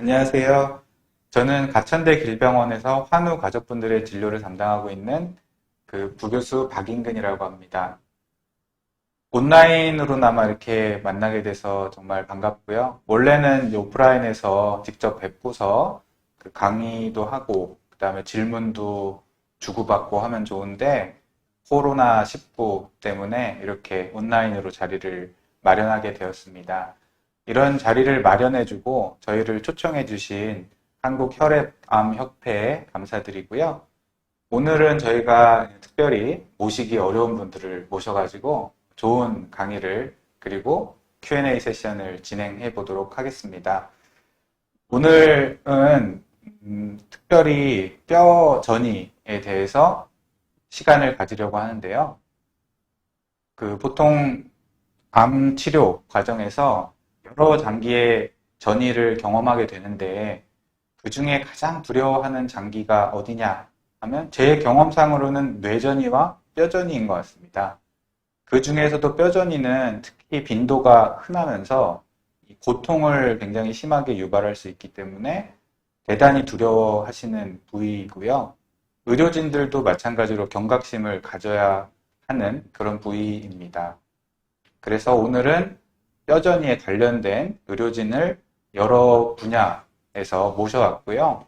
안녕하세요. 저는 가천대 길병원에서 환우 가족분들의 진료를 담당하고 있는 그 부교수 박인근이라고 합니다. 온라인으로나마 이렇게 만나게 돼서 정말 반갑고요. 원래는 이제 오프라인에서 직접 뵙고서 그 강의도 하고, 그 다음에 질문도 주고받고 하면 좋은데, 코로나19 때문에 이렇게 온라인으로 자리를 마련하게 되었습니다. 이런 자리를 마련해주고 저희를 초청해주신 한국혈액암협회에 감사드리고요. 오늘은 저희가 특별히 모시기 어려운 분들을 모셔가지고 좋은 강의를 그리고 Q&A 세션을 진행해 보도록 하겠습니다. 오늘은 특별히 뼈 전이에 대해서 시간을 가지려고 하는데요. 보통 암 치료 과정에서 여러 장기의 전이를 경험하게 되는데 그 중에 가장 두려워하는 장기가 어디냐 하면 제 경험상으로는 뇌전이와 뼈전이인 것 같습니다. 그 중에서도 뼈전이는 특히 빈도가 흔하면서 고통을 굉장히 심하게 유발할 수 있기 때문에 대단히 두려워하시는 부위이고요. 의료진들도 마찬가지로 경각심을 가져야 하는 그런 부위입니다. 그래서 오늘은 뼈전이에 관련된 의료진을 여러 분야에서 모셔왔고요.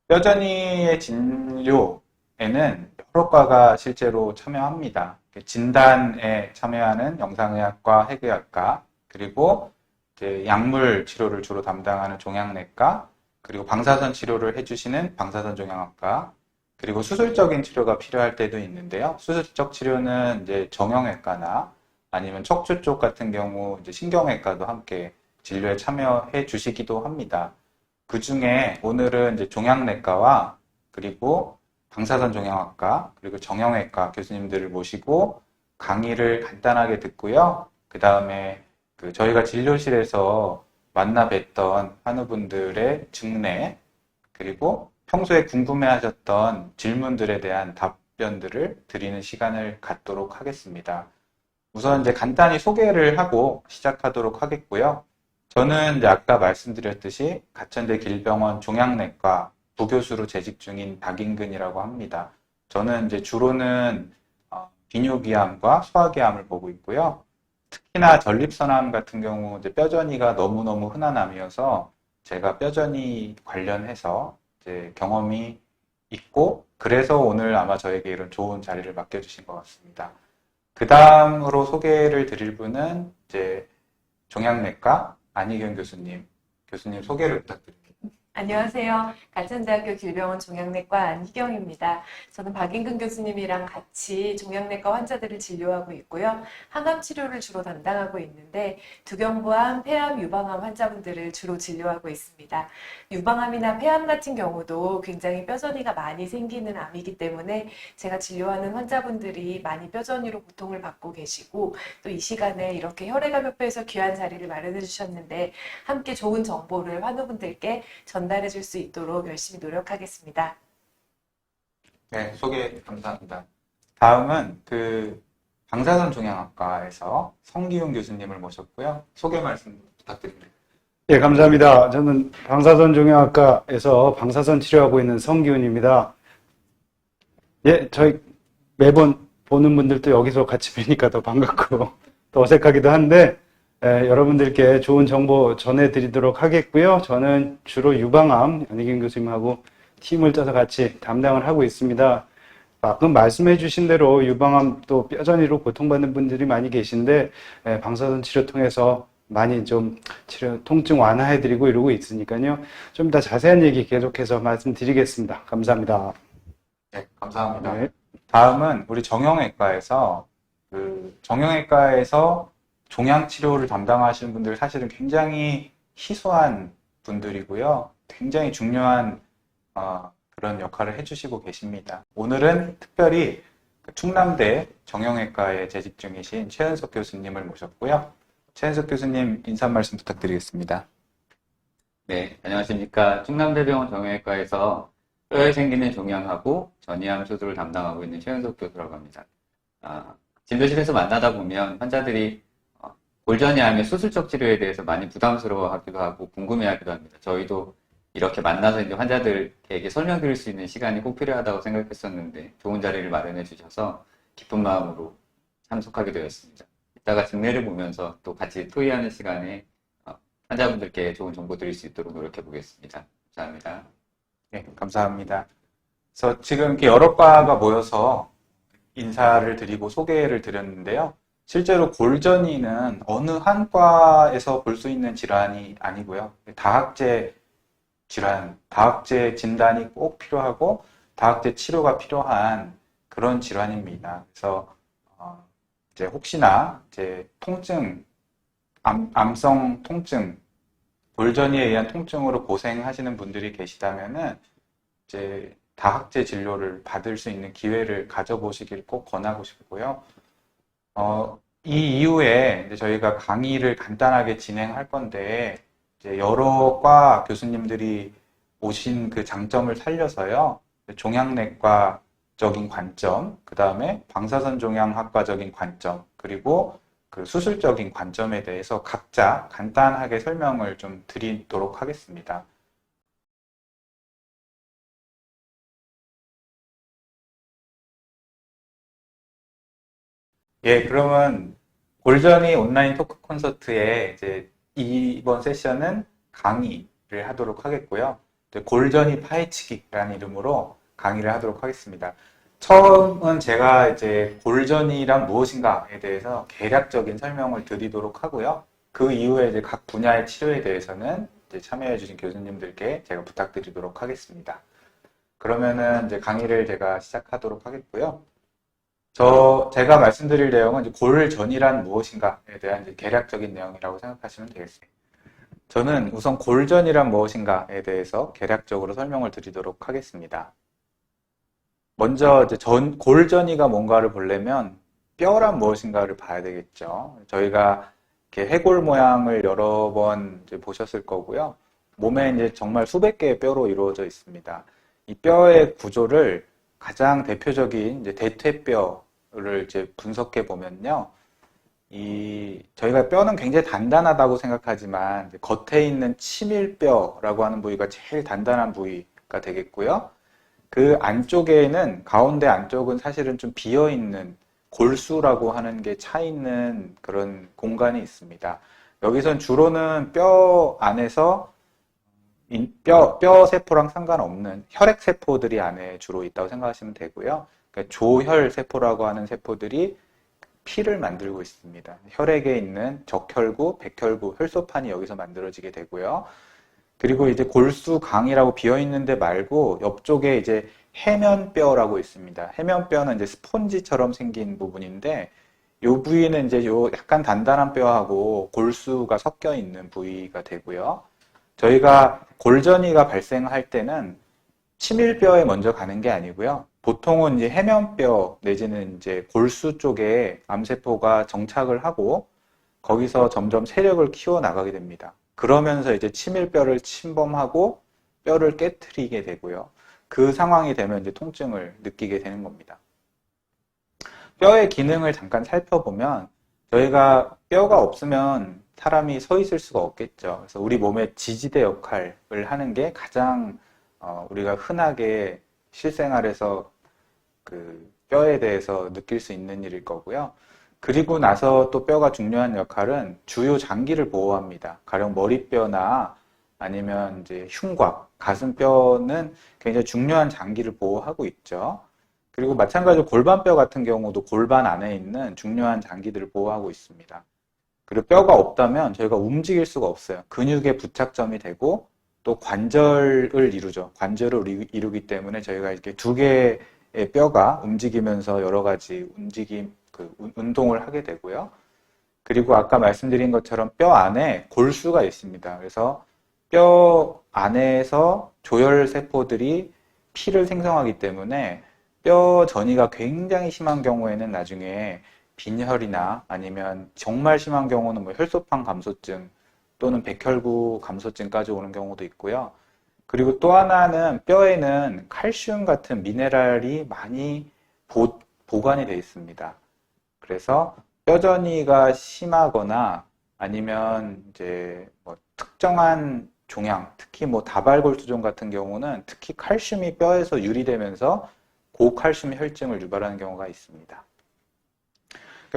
뼈전이의 진료에는 여러 과가 실제로 참여합니다. 진단에 참여하는 영상의학과, 핵의학과, 그리고 이제 약물 치료를 주로 담당하는 종양내과, 그리고 방사선 치료를 해주시는 방사선종양학과, 그리고 수술적인 치료가 필요할 때도 있는데요. 수술적 치료는 이제 정형외과나 아니면 척추 쪽 같은 경우 이제 신경외과도 함께 진료에 참여해 주시기도 합니다. 그 중에 오늘은 이제 종양내과와 그리고 방사선 종양학과 그리고 정형외과 교수님들을 모시고 강의를 간단하게 듣고요. 그 다음에 저희가 진료실에서 만나 뵀던 환우분들의 증례 그리고 평소에 궁금해하셨던 질문들에 대한 답변들을 드리는 시간을 갖도록 하겠습니다. 우선 이제 간단히 소개를 하고 시작하도록 하겠고요. 저는 이제 아까 말씀드렸듯이 가천대 길병원 종양내과 부교수로 재직 중인 박인근이라고 합니다. 저는 이제 주로는 비뇨기암과 소화기암을 보고 있고요. 특히나 전립선암 같은 경우 이제 뼈전이가 너무너무 흔한 암이어서 제가 뼈전이 관련해서 이제 경험이 있고 그래서 오늘 아마 저에게 이런 좋은 자리를 맡겨주신 것 같습니다. 그 다음으로 소개를 드릴 분은 이제 종양내과 안희경 교수님 소개를 부탁드립니다. 안녕하세요. 가천대학교 길병원 종양내과 안희경입니다. 저는 박인근 교수님이랑 같이 종양내과 환자들을 진료하고 있고요. 항암 치료를 주로 담당하고 있는데 두경부암, 폐암, 유방암 환자분들을 주로 진료하고 있습니다. 유방암이나 폐암 같은 경우도 굉장히 뼈전이가 많이 생기는 암이기 때문에 제가 진료하는 환자분들이 많이 뼈전이로 고통을 받고 계시고 또 이 시간에 이렇게 혈액암협회에서 귀한 자리를 마련해 주셨는데 함께 좋은 정보를 환우분들께 전달해 줄 수 있도록 열심히 노력하겠습니다. 네, 소개 감사합니다. 다음은 방사선 종양학과에서 성기훈 교수님을 모셨고요. 소개 말씀 부탁드립니다. 예, 감사합니다. 저는 방사선 종양학과에서 방사선 치료하고 있는 성기훈입니다. 예, 저희 매번 보는 분들도 여기서 같이 뵈니까 더 반갑고 더 어색하기도 한데 여러분들께 좋은 정보 전해드리도록 하겠고요. 저는 주로 유방암 안희경 교수님하고 팀을 짜서 같이 담당을 하고 있습니다. 방금 말씀해 주신 대로 유방암 또 뼈전이로 고통받는 분들이 많이 계신데 방사선 치료 통해서 많이 좀 치료 통증 완화해드리고 이러고 있으니까요. 좀 더 자세한 얘기 계속해서 말씀드리겠습니다. 감사합니다. 네, 감사합니다. 네. 다음은 우리 정형외과에서 정형외과에서 종양 치료를 담당하시는 분들 사실은 굉장히 희소한 분들이고요. 굉장히 중요한 그런 역할을 해주시고 계십니다. 오늘은 특별히 충남대 정형외과에 재직 중이신 최은석 교수님을 모셨고요. 최은석 교수님 인사 말씀 부탁드리겠습니다. 네, 안녕하십니까. 충남대병원 정형외과에서 뼈에 생기는 종양하고 전이암 수술을 담당하고 있는 최은석 교수라고 합니다. 진료실에서 만나다 보면 환자들이 골전이 하면 수술적 치료에 대해서 많이 부담스러워하기도 하고 궁금해하기도 합니다. 저희도 이렇게 만나서 이제 환자들에게 설명드릴 수 있는 시간이 꼭 필요하다고 생각했었는데 좋은 자리를 마련해 주셔서 기쁜 마음으로 참석하게 되었습니다. 이따가 증례를 보면서 또 같이 토의하는 시간에 환자분들께 좋은 정보 드릴 수 있도록 노력해 보겠습니다. 감사합니다. 네, 감사합니다. 그래서 지금 이렇게 여러 과가 모여서 인사를 드리고 소개를 드렸는데요. 실제로 골전이는 어느 한 과에서 볼 수 있는 질환이 아니고요. 다학제 질환, 다학제 진단이 꼭 필요하고 다학제 치료가 필요한 그런 질환입니다. 그래서 이제 혹시나 이제 통증, 암성 통증, 골전이에 의한 통증으로 고생하시는 분들이 계시다면은 이제 다학제 진료를 받을 수 있는 기회를 가져보시길 꼭 권하고 싶고요. 이 이후에 이제 저희가 강의를 간단하게 진행할 건데, 이제 여러 과 교수님들이 오신 그 장점을 살려서요, 종양내과적인 관점, 그 다음에 방사선 종양학과적인 관점, 그리고 그 수술적인 관점에 대해서 각자 간단하게 설명을 좀 드리도록 하겠습니다. 예, 그러면 골전이 온라인 토크 콘서트에 이제 이번 세션은 강의를 하도록 하겠고요. 이제 골전이 파헤치기라는 이름으로 강의를 하도록 하겠습니다. 처음은 제가 이제 골전이란 무엇인가에 대해서 개략적인 설명을 드리도록 하고요. 그 이후에 이제 각 분야의 치료에 대해서는 이제 참여해주신 교수님들께 제가 부탁드리도록 하겠습니다. 그러면은 이제 강의를 제가 시작하도록 하겠고요. 제가 말씀드릴 내용은 이제 골전이란 무엇인가에 대한 이제 개략적인 내용이라고 생각하시면 되겠습니다. 저는 우선 골전이란 무엇인가에 대해서 개략적으로 설명을 드리도록 하겠습니다. 먼저 이제 골전이가 뭔가를 보려면 뼈란 무엇인가를 봐야 되겠죠. 저희가 이렇게 해골 모양을 여러 번 이제 보셨을 거고요. 몸에 이제 정말 수백 개의 뼈로 이루어져 있습니다. 이 뼈의 구조를 가장 대표적인 이제 대퇴뼈를 이제 분석해 보면요. 저희가 뼈는 굉장히 단단하다고 생각하지만 이제 겉에 있는 치밀뼈라고 하는 부위가 제일 단단한 부위가 되겠고요. 그 안쪽에는 가운데 안쪽은 사실은 좀 비어 있는 골수라고 하는 게 차 있는 그런 공간이 있습니다. 여기선 주로는 뼈 안에서 뼈 세포랑 상관없는 혈액 세포들이 안에 주로 있다고 생각하시면 되고요. 그러니까 조혈 세포라고 하는 세포들이 피를 만들고 있습니다. 혈액에 있는 적혈구, 백혈구, 혈소판이 여기서 만들어지게 되고요. 그리고 이제 골수강이라고 비어 있는데 말고 옆쪽에 이제 해면뼈라고 있습니다. 해면뼈는 이제 스폰지처럼 생긴 부분인데 이 부위는 이제 요 약간 단단한 뼈하고 골수가 섞여 있는 부위가 되고요. 저희가 골전이가 발생할 때는 치밀뼈에 먼저 가는 게 아니고요. 보통은 이제 해면뼈 내지는 이제 골수 쪽에 암세포가 정착을 하고 거기서 점점 세력을 키워 나가게 됩니다. 그러면서 이제 치밀뼈를 침범하고 뼈를 깨트리게 되고요. 그 상황이 되면 이제 통증을 느끼게 되는 겁니다. 뼈의 기능을 잠깐 살펴보면 저희가 뼈가 없으면 사람이 서 있을 수가 없겠죠. 그래서 우리 몸의 지지대 역할을 하는 게 가장 우리가 흔하게 실생활에서 그 뼈에 대해서 느낄 수 있는 일일 거고요. 그리고 나서 또 뼈가 중요한 역할은 주요 장기를 보호합니다. 가령 머리뼈나 아니면 이제 흉곽, 가슴뼈는 굉장히 중요한 장기를 보호하고 있죠. 그리고 마찬가지로 골반뼈 같은 경우도 골반 안에 있는 중요한 장기들을 보호하고 있습니다. 그리고 뼈가 없다면 저희가 움직일 수가 없어요. 근육에 부착점이 되고 또 관절을 이루죠. 관절을 이루기 때문에 저희가 이렇게 두 개의 뼈가 움직이면서 여러 가지 운동을 하게 되고요. 그리고 아까 말씀드린 것처럼 뼈 안에 골수가 있습니다. 그래서 뼈 안에서 조혈 세포들이 피를 생성하기 때문에 뼈 전이가 굉장히 심한 경우에는 나중에 빈혈이나 아니면 정말 심한 경우는 뭐 혈소판 감소증 또는 백혈구 감소증까지 오는 경우도 있고요. 그리고 또 하나는 뼈에는 칼슘 같은 미네랄이 많이 보관이 되어 있습니다. 그래서 뼈전이가 심하거나 아니면 이제 뭐 특정한 종양, 특히 뭐 다발골수종 같은 경우는 특히 칼슘이 뼈에서 유리되면서 고칼슘 혈증을 유발하는 경우가 있습니다.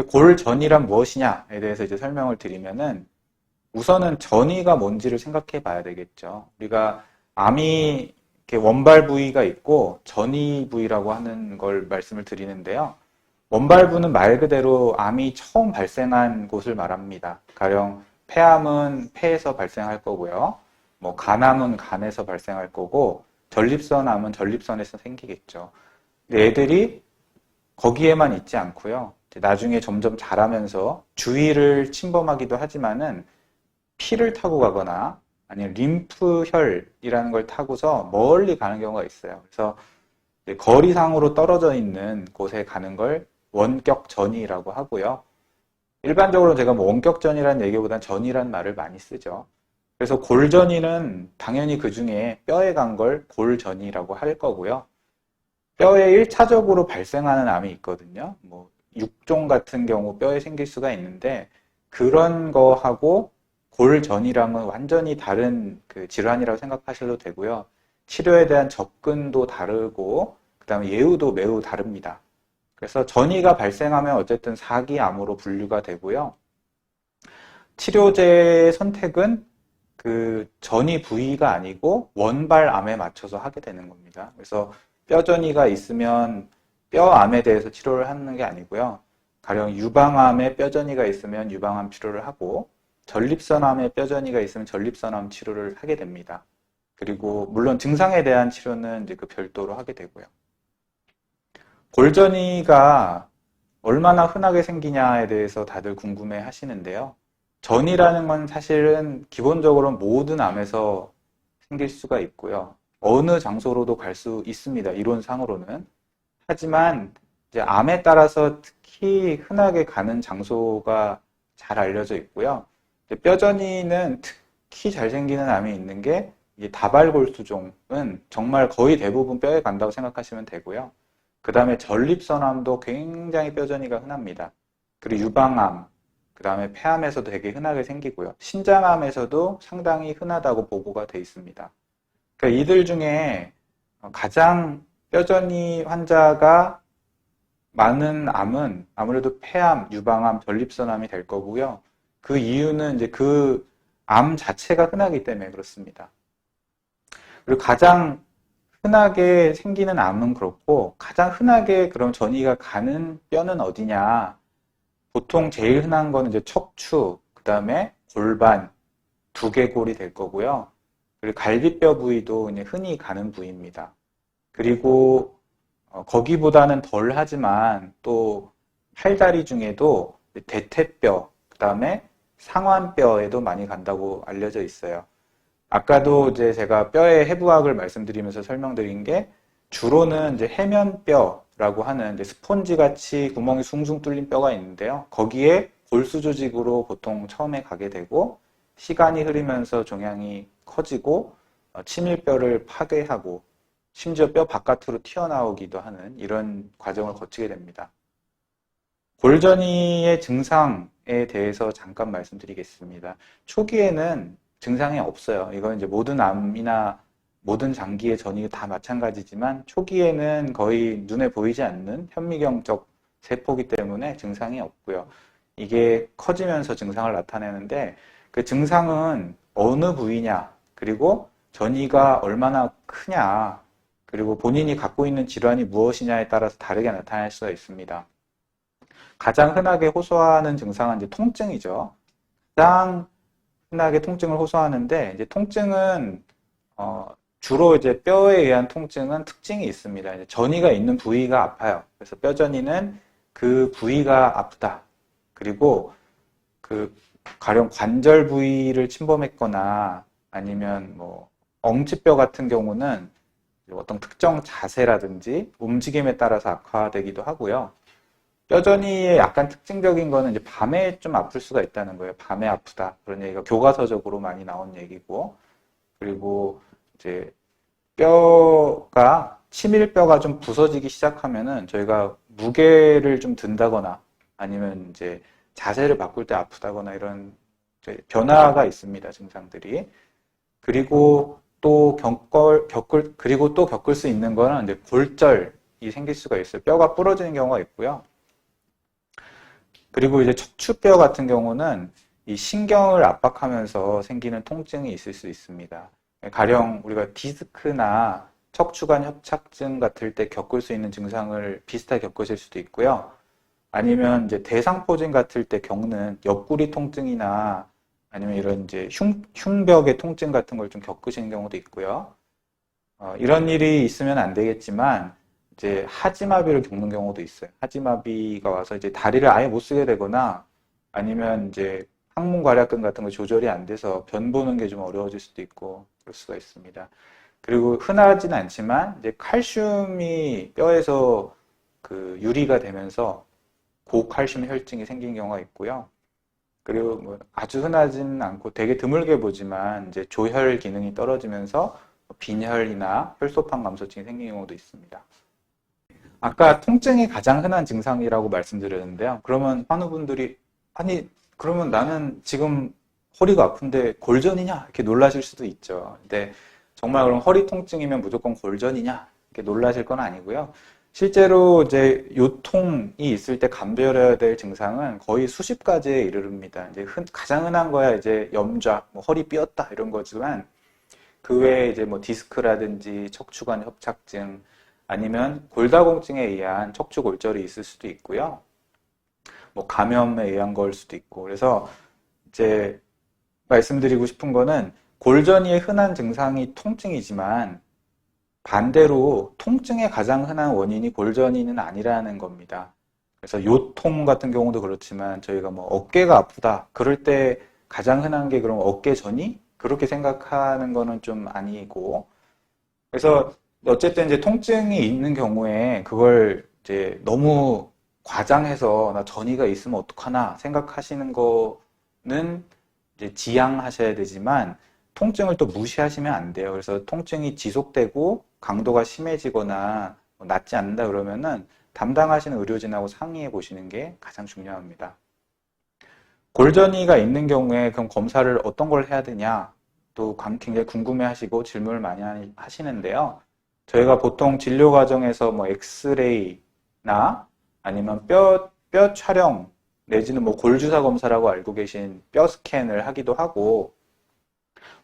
골전이란 무엇이냐에 대해서 이제 설명을 드리면은 우선은 전이가 뭔지를 생각해 봐야 되겠죠. 우리가 암이 이렇게 원발 부위가 있고 전이 부위라고 하는 걸 말씀을 드리는데요. 원발부는 말 그대로 암이 처음 발생한 곳을 말합니다. 가령 폐암은 폐에서 발생할 거고요. 뭐 간암은 간에서 발생할 거고 전립선암은 전립선에서 생기겠죠. 근데 애들이 거기에만 있지 않고요. 나중에 점점 자라면서 주위를 침범하기도 하지만은 피를 타고 가거나 아니면 림프혈이라는 걸 타고서 멀리 가는 경우가 있어요. 그래서 거리상으로 떨어져 있는 곳에 가는 걸 원격전이라고 하고요. 일반적으로 제가 뭐 원격전이라는 얘기보다는 전이라는 말을 많이 쓰죠. 그래서 골전이는 당연히 그 중에 뼈에 간 걸 골전이라고 할 거고요. 뼈에 1차적으로 발생하는 암이 있거든요. 뭐 육종 같은 경우 뼈에 생길 수가 있는데 그런 거하고 골전이랑은 완전히 다른 그 질환이라고 생각하셔도 되고요. 치료에 대한 접근도 다르고 그다음에 예후도 매우 다릅니다. 그래서 전이가 발생하면 어쨌든 사기암으로 분류가 되고요. 치료제의 선택은 그 전이 부위가 아니고 원발암에 맞춰서 하게 되는 겁니다. 그래서 뼈전이가 있으면 뼈암에 대해서 치료를 하는 게 아니고요. 가령 유방암에 뼈전이가 있으면 유방암 치료를 하고 전립선암에 뼈전이가 있으면 전립선암 치료를 하게 됩니다. 그리고 물론 증상에 대한 치료는 이제 그 별도로 하게 되고요. 골전이가 얼마나 흔하게 생기냐에 대해서 다들 궁금해 하시는데요. 전이라는 건 사실은 기본적으로 모든 암에서 생길 수가 있고요. 어느 장소로도 갈 수 있습니다. 이론상으로는. 하지만 이제 암에 따라서 특히 흔하게 가는 장소가 잘 알려져 있고요. 뼈전이는 특히 잘 생기는 암이 있는 게 이 다발골수종은 정말 거의 대부분 뼈에 간다고 생각하시면 되고요. 그 다음에 전립선암도 굉장히 뼈전이가 흔합니다. 그리고 유방암, 그 다음에 폐암에서도 되게 흔하게 생기고요. 신장암에서도 상당히 흔하다고 보고가 돼 있습니다. 그러니까 이들 중에 가장 뼈전이 환자가 많은 암은 아무래도 폐암, 유방암, 전립선암이 될 거고요. 그 이유는 이제 그 암 자체가 흔하기 때문에 그렇습니다. 그리고 가장 흔하게 생기는 암은 그렇고 가장 흔하게 그럼 전이가 가는 뼈는 어디냐? 보통 제일 흔한 거는 이제 척추, 그 다음에 골반, 두개골이 될 거고요. 그리고 갈비뼈 부위도 이제 흔히 가는 부위입니다. 그리고 거기보다는 덜 하지만 또 팔다리 중에도 대퇴뼈, 그 다음에 상완뼈에도 많이 간다고 알려져 있어요. 아까도 이제 제가 뼈의 해부학을 말씀드리면서 설명드린 게 주로는 이제 해면뼈라고 하는 이제 스폰지 같이 구멍이 숭숭 뚫린 뼈가 있는데요. 거기에 골수 조직으로 보통 처음에 가게 되고 시간이 흐르면서 종양이 커지고 치밀뼈를 파괴하고 심지어 뼈 바깥으로 튀어나오기도 하는 이런 과정을 거치게 됩니다. 골전이의 증상에 대해서 잠깐 말씀드리겠습니다. 초기에는 증상이 없어요. 이건 이제 모든 암이나 모든 장기의 전이 다 마찬가지지만 초기에는 거의 눈에 보이지 않는 현미경적 세포이기 때문에 증상이 없고요. 이게 커지면서 증상을 나타내는데 그 증상은 어느 부위냐, 그리고 전이가 얼마나 크냐, 그리고 본인이 갖고 있는 질환이 무엇이냐에 따라서 다르게 나타날 수가 있습니다. 가장 흔하게 호소하는 증상은 이제 통증이죠. 가장 흔하게 통증을 호소하는데 이제 통증은 주로 이제 뼈에 의한 통증은 특징이 있습니다. 이제 전이가 있는 부위가 아파요. 그래서 뼈전이는 그 부위가 아프다. 그리고 그 가령 관절 부위를 침범했거나 아니면 뭐 엉치뼈 같은 경우는 어떤 특정 자세라든지 움직임에 따라서 악화되기도 하고요. 뼈전이의 약간 특징적인 거는 이제 밤에 좀 아플 수가 있다는 거예요. 밤에 아프다. 그런 얘기가 교과서적으로 많이 나온 얘기고, 그리고 이제 뼈가, 치밀뼈가 좀 부서지기 시작하면은 저희가 무게를 좀 든다거나 아니면 이제 자세를 바꿀 때 아프다거나 이런 이제 변화가 있습니다. 증상들이. 그리고 또 겪을 수 있는 거는 이제 골절이 생길 수가 있어요. 뼈가 부러지는 경우가 있고요. 그리고 이제 척추뼈 같은 경우는 이 신경을 압박하면서 생기는 통증이 있을 수 있습니다. 가령 우리가 디스크나 척추관 협착증 같을 때 겪을 수 있는 증상을 비슷하게 겪으실 수도 있고요. 아니면 이제 대상포진 같을 때 겪는 옆구리 통증이나 아니면 이런 이제 흉벽의 통증 같은 걸 좀 겪으시는 경우도 있고요. 이런 일이 있으면 안 되겠지만 이제 하지마비를 겪는 경우도 있어요. 하지마비가 와서 이제 다리를 아예 못 쓰게 되거나 아니면 이제 항문괄약근 같은 거 조절이 안 돼서 변 보는 게 좀 어려워질 수도 있고 그럴 수가 있습니다. 그리고 흔하진 않지만 이제 칼슘이 뼈에서 그 유리가 되면서 고칼슘 혈증이 생긴 경우가 있고요. 그리고 뭐 아주 흔하진 않고 되게 드물게 보지만 이제 조혈 기능이 떨어지면서 빈혈이나 혈소판 감소증이 생기는 경우도 있습니다. 아까 통증이 가장 흔한 증상이라고 말씀드렸는데요. 그러면 환우분들이 아니 그러면 나는 지금 허리가 아픈데 골전이냐? 이렇게 놀라실 수도 있죠. 근데 정말 그럼 허리 통증이면 무조건 골전이냐? 이렇게 놀라실 건 아니고요. 실제로 이제 요통이 있을 때 감별해야 될 증상은 거의 수십 가지에 이르릅니다. 이제 가장 흔한 거야 이제 염좌, 뭐 허리 삐었다 이런 거지만 그 외에 이제 뭐 디스크라든지 척추관 협착증 아니면 골다공증에 의한 척추 골절이 있을 수도 있고요. 뭐 감염에 의한 걸 수도 있고 그래서 이제 말씀드리고 싶은 거는 골전이의 흔한 증상이 통증이지만 반대로 통증의 가장 흔한 원인이 골전이는 아니라는 겁니다. 그래서 요통 같은 경우도 그렇지만 저희가 뭐 어깨가 아프다 그럴 때 가장 흔한 게 그럼 어깨전이? 그렇게 생각하는 거는 좀 아니고 그래서 어쨌든 이제 통증이 있는 경우에 그걸 이제 너무 과장해서 나 전이가 있으면 어떡하나 생각하시는 거는 이제 지양하셔야 되지만 통증을 또 무시하시면 안 돼요. 그래서 통증이 지속되고 강도가 심해지거나 낫지 않는다 그러면은 담당하시는 의료진하고 상의해 보시는 게 가장 중요합니다. 골전이가 있는 경우에 그럼 검사를 어떤 걸 해야 되냐 또 굉장히 궁금해 하시고 질문을 많이 하시는데요. 저희가 보통 진료 과정에서 뭐 엑스레이나 아니면 뼈 촬영 내지는 뭐 골주사 검사라고 알고 계신 뼈 스캔을 하기도 하고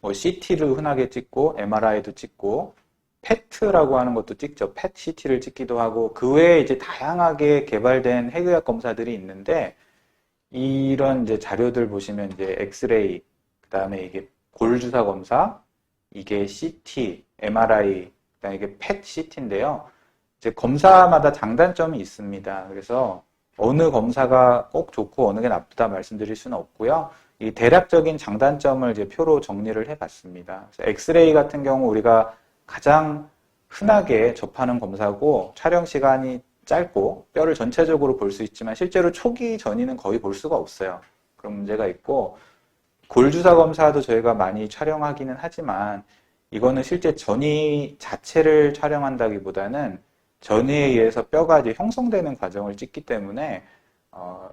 뭐 CT를 흔하게 찍고 MRI도 찍고 PET라고 하는 것도 찍죠. PET CT를 찍기도 하고 그 외에 이제 다양하게 개발된 해외학 검사들이 있는데 이런 이제 자료들 보시면 이제 엑스레이 그다음에 이게 골주사 검사 이게 CT, MRI 그다음에 이게 PET CT인데요. 이제 검사마다 장단점이 있습니다. 그래서 어느 검사가 꼭 좋고 어느 게 나쁘다 말씀드릴 수는 없고요. 이 대략적인 장단점을 이제 표로 정리를 해봤습니다. 그래서 엑스레이 같은 경우 우리가 가장 흔하게 접하는 검사고 촬영 시간이 짧고 뼈를 전체적으로 볼 수 있지만 실제로 초기 전이는 거의 볼 수가 없어요. 그런 문제가 있고 골주사 검사도 저희가 많이 촬영하기는 하지만 이거는 실제 전이 자체를 촬영한다기보다는 전이에 의해서 뼈가 이제 형성되는 과정을 찍기 때문에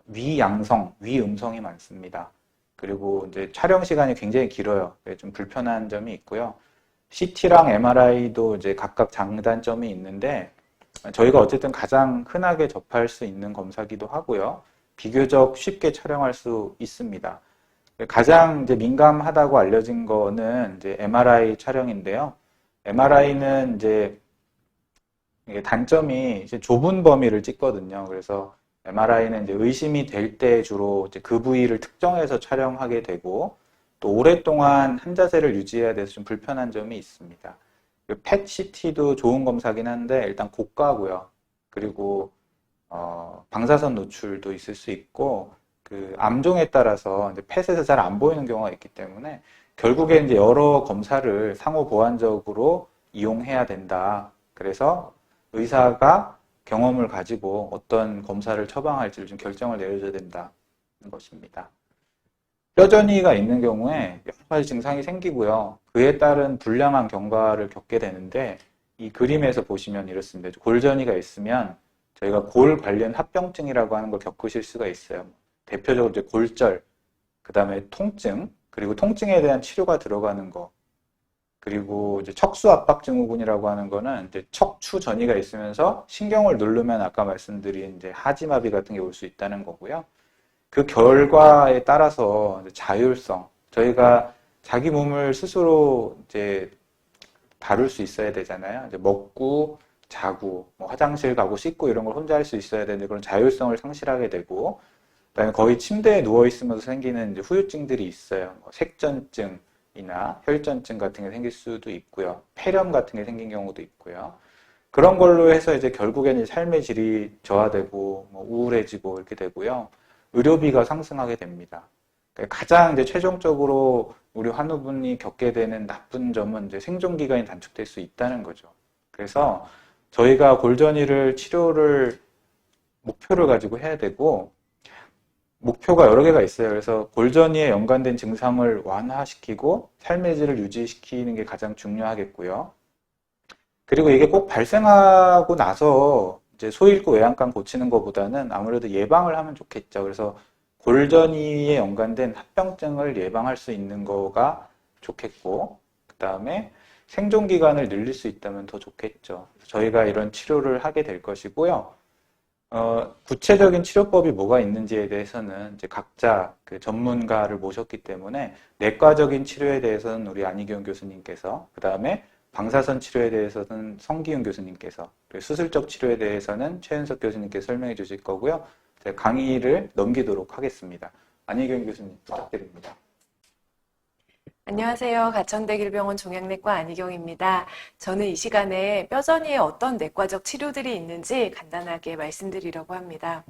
위양성, 위음성이 많습니다. 그리고 이제 촬영 시간이 굉장히 길어요. 좀 불편한 점이 있고요. CT랑 MRI도 이제 각각 장단점이 있는데 저희가 어쨌든 가장 흔하게 접할 수 있는 검사기도 하고요. 비교적 쉽게 촬영할 수 있습니다. 가장 이제 민감하다고 알려진 거는 이제 MRI 촬영인데요. MRI는 이제 단점이 이제 좁은 범위를 찍거든요. 그래서 MRI는 이제 의심이 될 때 주로 이제 그 부위를 특정해서 촬영하게 되고 또 오랫동안 한 자세를 유지해야 돼서 좀 불편한 점이 있습니다. PET CT도 좋은 검사긴 한데 일단 고가고요. 그리고 방사선 노출도 있을 수 있고 그 암종에 따라서 이제 펫에서 잘 안 보이는 경우가 있기 때문에 결국에 이제 여러 검사를 상호 보완적으로 이용해야 된다. 그래서 의사가 경험을 가지고 어떤 검사를 처방할지를 좀 결정을 내려줘야 된다는 것입니다. 뼈전이가 있는 경우에 여러 가지 증상이 생기고요. 그에 따른 불량한 경과를 겪게 되는데 이 그림에서 보시면 이렇습니다. 골전이가 있으면 저희가 골 관련 합병증이라고 하는 걸 겪으실 수가 있어요. 대표적으로 이제 골절, 그다음에 통증, 그리고 통증에 대한 치료가 들어가는 거, 그리고 이제 척수 압박 증후군이라고 하는 거는 이제 척추 전이가 있으면서 신경을 누르면 아까 말씀드린 이제 하지마비 같은 게 올 수 있다는 거고요. 그 결과에 따라서 이제 자율성, 저희가 자기 몸을 스스로 이제 다룰 수 있어야 되잖아요. 이제 먹고 자고 뭐 화장실 가고 씻고 이런 걸 혼자 할 수 있어야 되는데 그런 자율성을 상실하게 되고, 그다음에 거의 침대에 누워 있으면서 생기는 이제 후유증들이 있어요. 뭐 색전증이나 혈전증 같은 게 생길 수도 있고요. 폐렴 같은 게 생긴 경우도 있고요. 그런 걸로 해서 이제 결국에는 삶의 질이 저하되고 뭐 우울해지고 이렇게 되고요. 의료비가 상승하게 됩니다. 그러니까 가장 이제 최종적으로 우리 환우분이 겪게 되는 나쁜 점은 이제 생존 기간이 단축될 수 있다는 거죠. 그래서 저희가 골전이를 치료를 목표를 가지고 해야 되고, 목표가 여러 개가 있어요. 그래서 골전이에 연관된 증상을 완화시키고 삶의 질을 유지시키는 게 가장 중요하겠고요. 그리고 이게 꼭 발생하고 나서 이제 소잃고 외양간 고치는 것보다는 아무래도 예방을 하면 좋겠죠. 그래서 골전이에 연관된 합병증을 예방할 수 있는 거가 좋겠고, 그 다음에 생존 기간을 늘릴 수 있다면 더 좋겠죠. 저희가 이런 치료를 하게 될 것이고요. 구체적인 치료법이 뭐가 있는지에 대해서는 이제 각자 그 전문가를 모셨기 때문에 내과적인 치료에 대해서는 우리 안희경 교수님께서, 그 다음에 방사선 치료에 대해서는 성기훈 교수님께서, 그리고 수술적 치료에 대해서는 최윤석 교수님께서 설명해 주실 거고요. 제가 강의를 넘기도록 하겠습니다. 안희경 교수님 부탁드립니다. 안녕하세요. 가천대길병원 종양내과 안희경입니다. 저는 이 시간에 뼈전이에 어떤 내과적 치료들이 있는지 간단하게 말씀드리려고 합니다.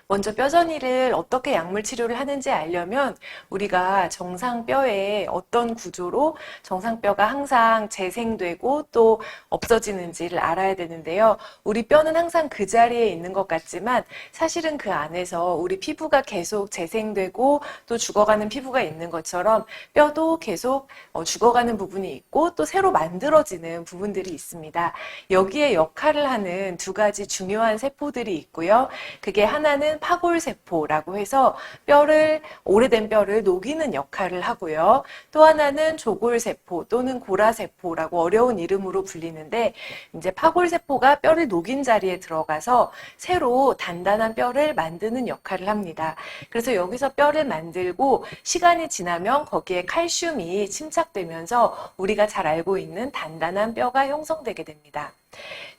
먼저 뼈전이를 어떻게 약물 치료를 하는지 알려면 우리가 정상뼈에 어떤 구조로 정상뼈가 항상 재생되고 또 없어지는지를 알아야 되는데요. 우리 뼈는 항상 그 자리에 있는 것 같지만 사실은 그 안에서 우리 피부가 계속 재생되고 또 죽어가는 피부가 있는 것처럼 뼈도 계속 죽어가는 부분이 있고 또 새로 만들어지는 부분들이 있습니다. 여기에 역할을 하는 두 가지 중요한 세포들이 있고요. 그게 하나는 파골세포라고 해서 오래된 뼈를 녹이는 역할을 하고요. 또 하나는 조골세포 또는 고라세포라고 어려운 이름으로 불리는데, 이제 파골세포가 뼈를 녹인 자리에 들어가서 새로 단단한 뼈를 만드는 역할을 합니다. 그래서 여기서 뼈를 만들고 시간이 지나면 거기에 칼슘이 침착되면서 우리가 잘 알고 있는 단단한 뼈가 형성되게 됩니다.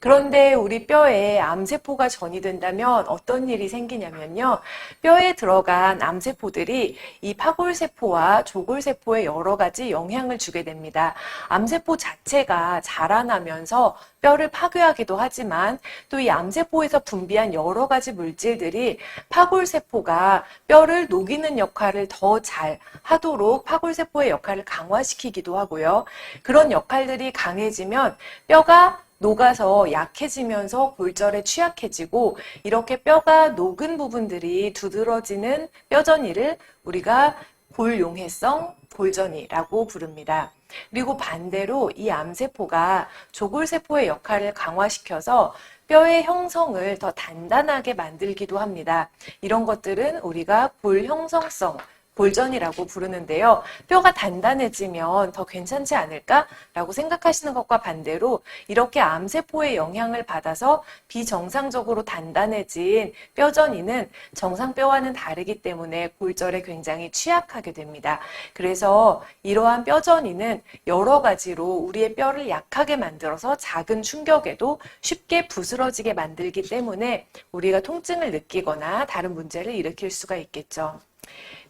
그런데 우리 뼈에 암세포가 전이된다면 어떤 일이 생기냐면요. 뼈에 들어간 암세포들이 이 파골세포와 조골세포에 여러 가지 영향을 주게 됩니다. 암세포 자체가 자라나면서 뼈를 파괴하기도 하지만 또 이 암세포에서 분비한 여러 가지 물질들이 파골세포가 뼈를 녹이는 역할을 더 잘 하도록 파골세포의 역할을 강화시키기도 하고요. 그런 역할들이 강해지면 뼈가 녹아서 약해지면서 골절에 취약해지고, 이렇게 뼈가 녹은 부분들이 두드러지는 뼈전이를 우리가 골용해성 골전이라고 부릅니다. 그리고 반대로 이 암세포가 조골세포의 역할을 강화시켜서 뼈의 형성을 더 단단하게 만들기도 합니다. 이런 것들은 우리가 골형성성 골전이라고 부르는데요. 뼈가 단단해지면 더 괜찮지 않을까라고 생각하시는 것과 반대로 이렇게 암세포의 영향을 받아서 비정상적으로 단단해진 뼈전이는 정상뼈와는 다르기 때문에 골절에 굉장히 취약하게 됩니다. 그래서 이러한 뼈전이는 여러 가지로 우리의 뼈를 약하게 만들어서 작은 충격에도 쉽게 부스러지게 만들기 때문에 우리가 통증을 느끼거나 다른 문제를 일으킬 수가 있겠죠.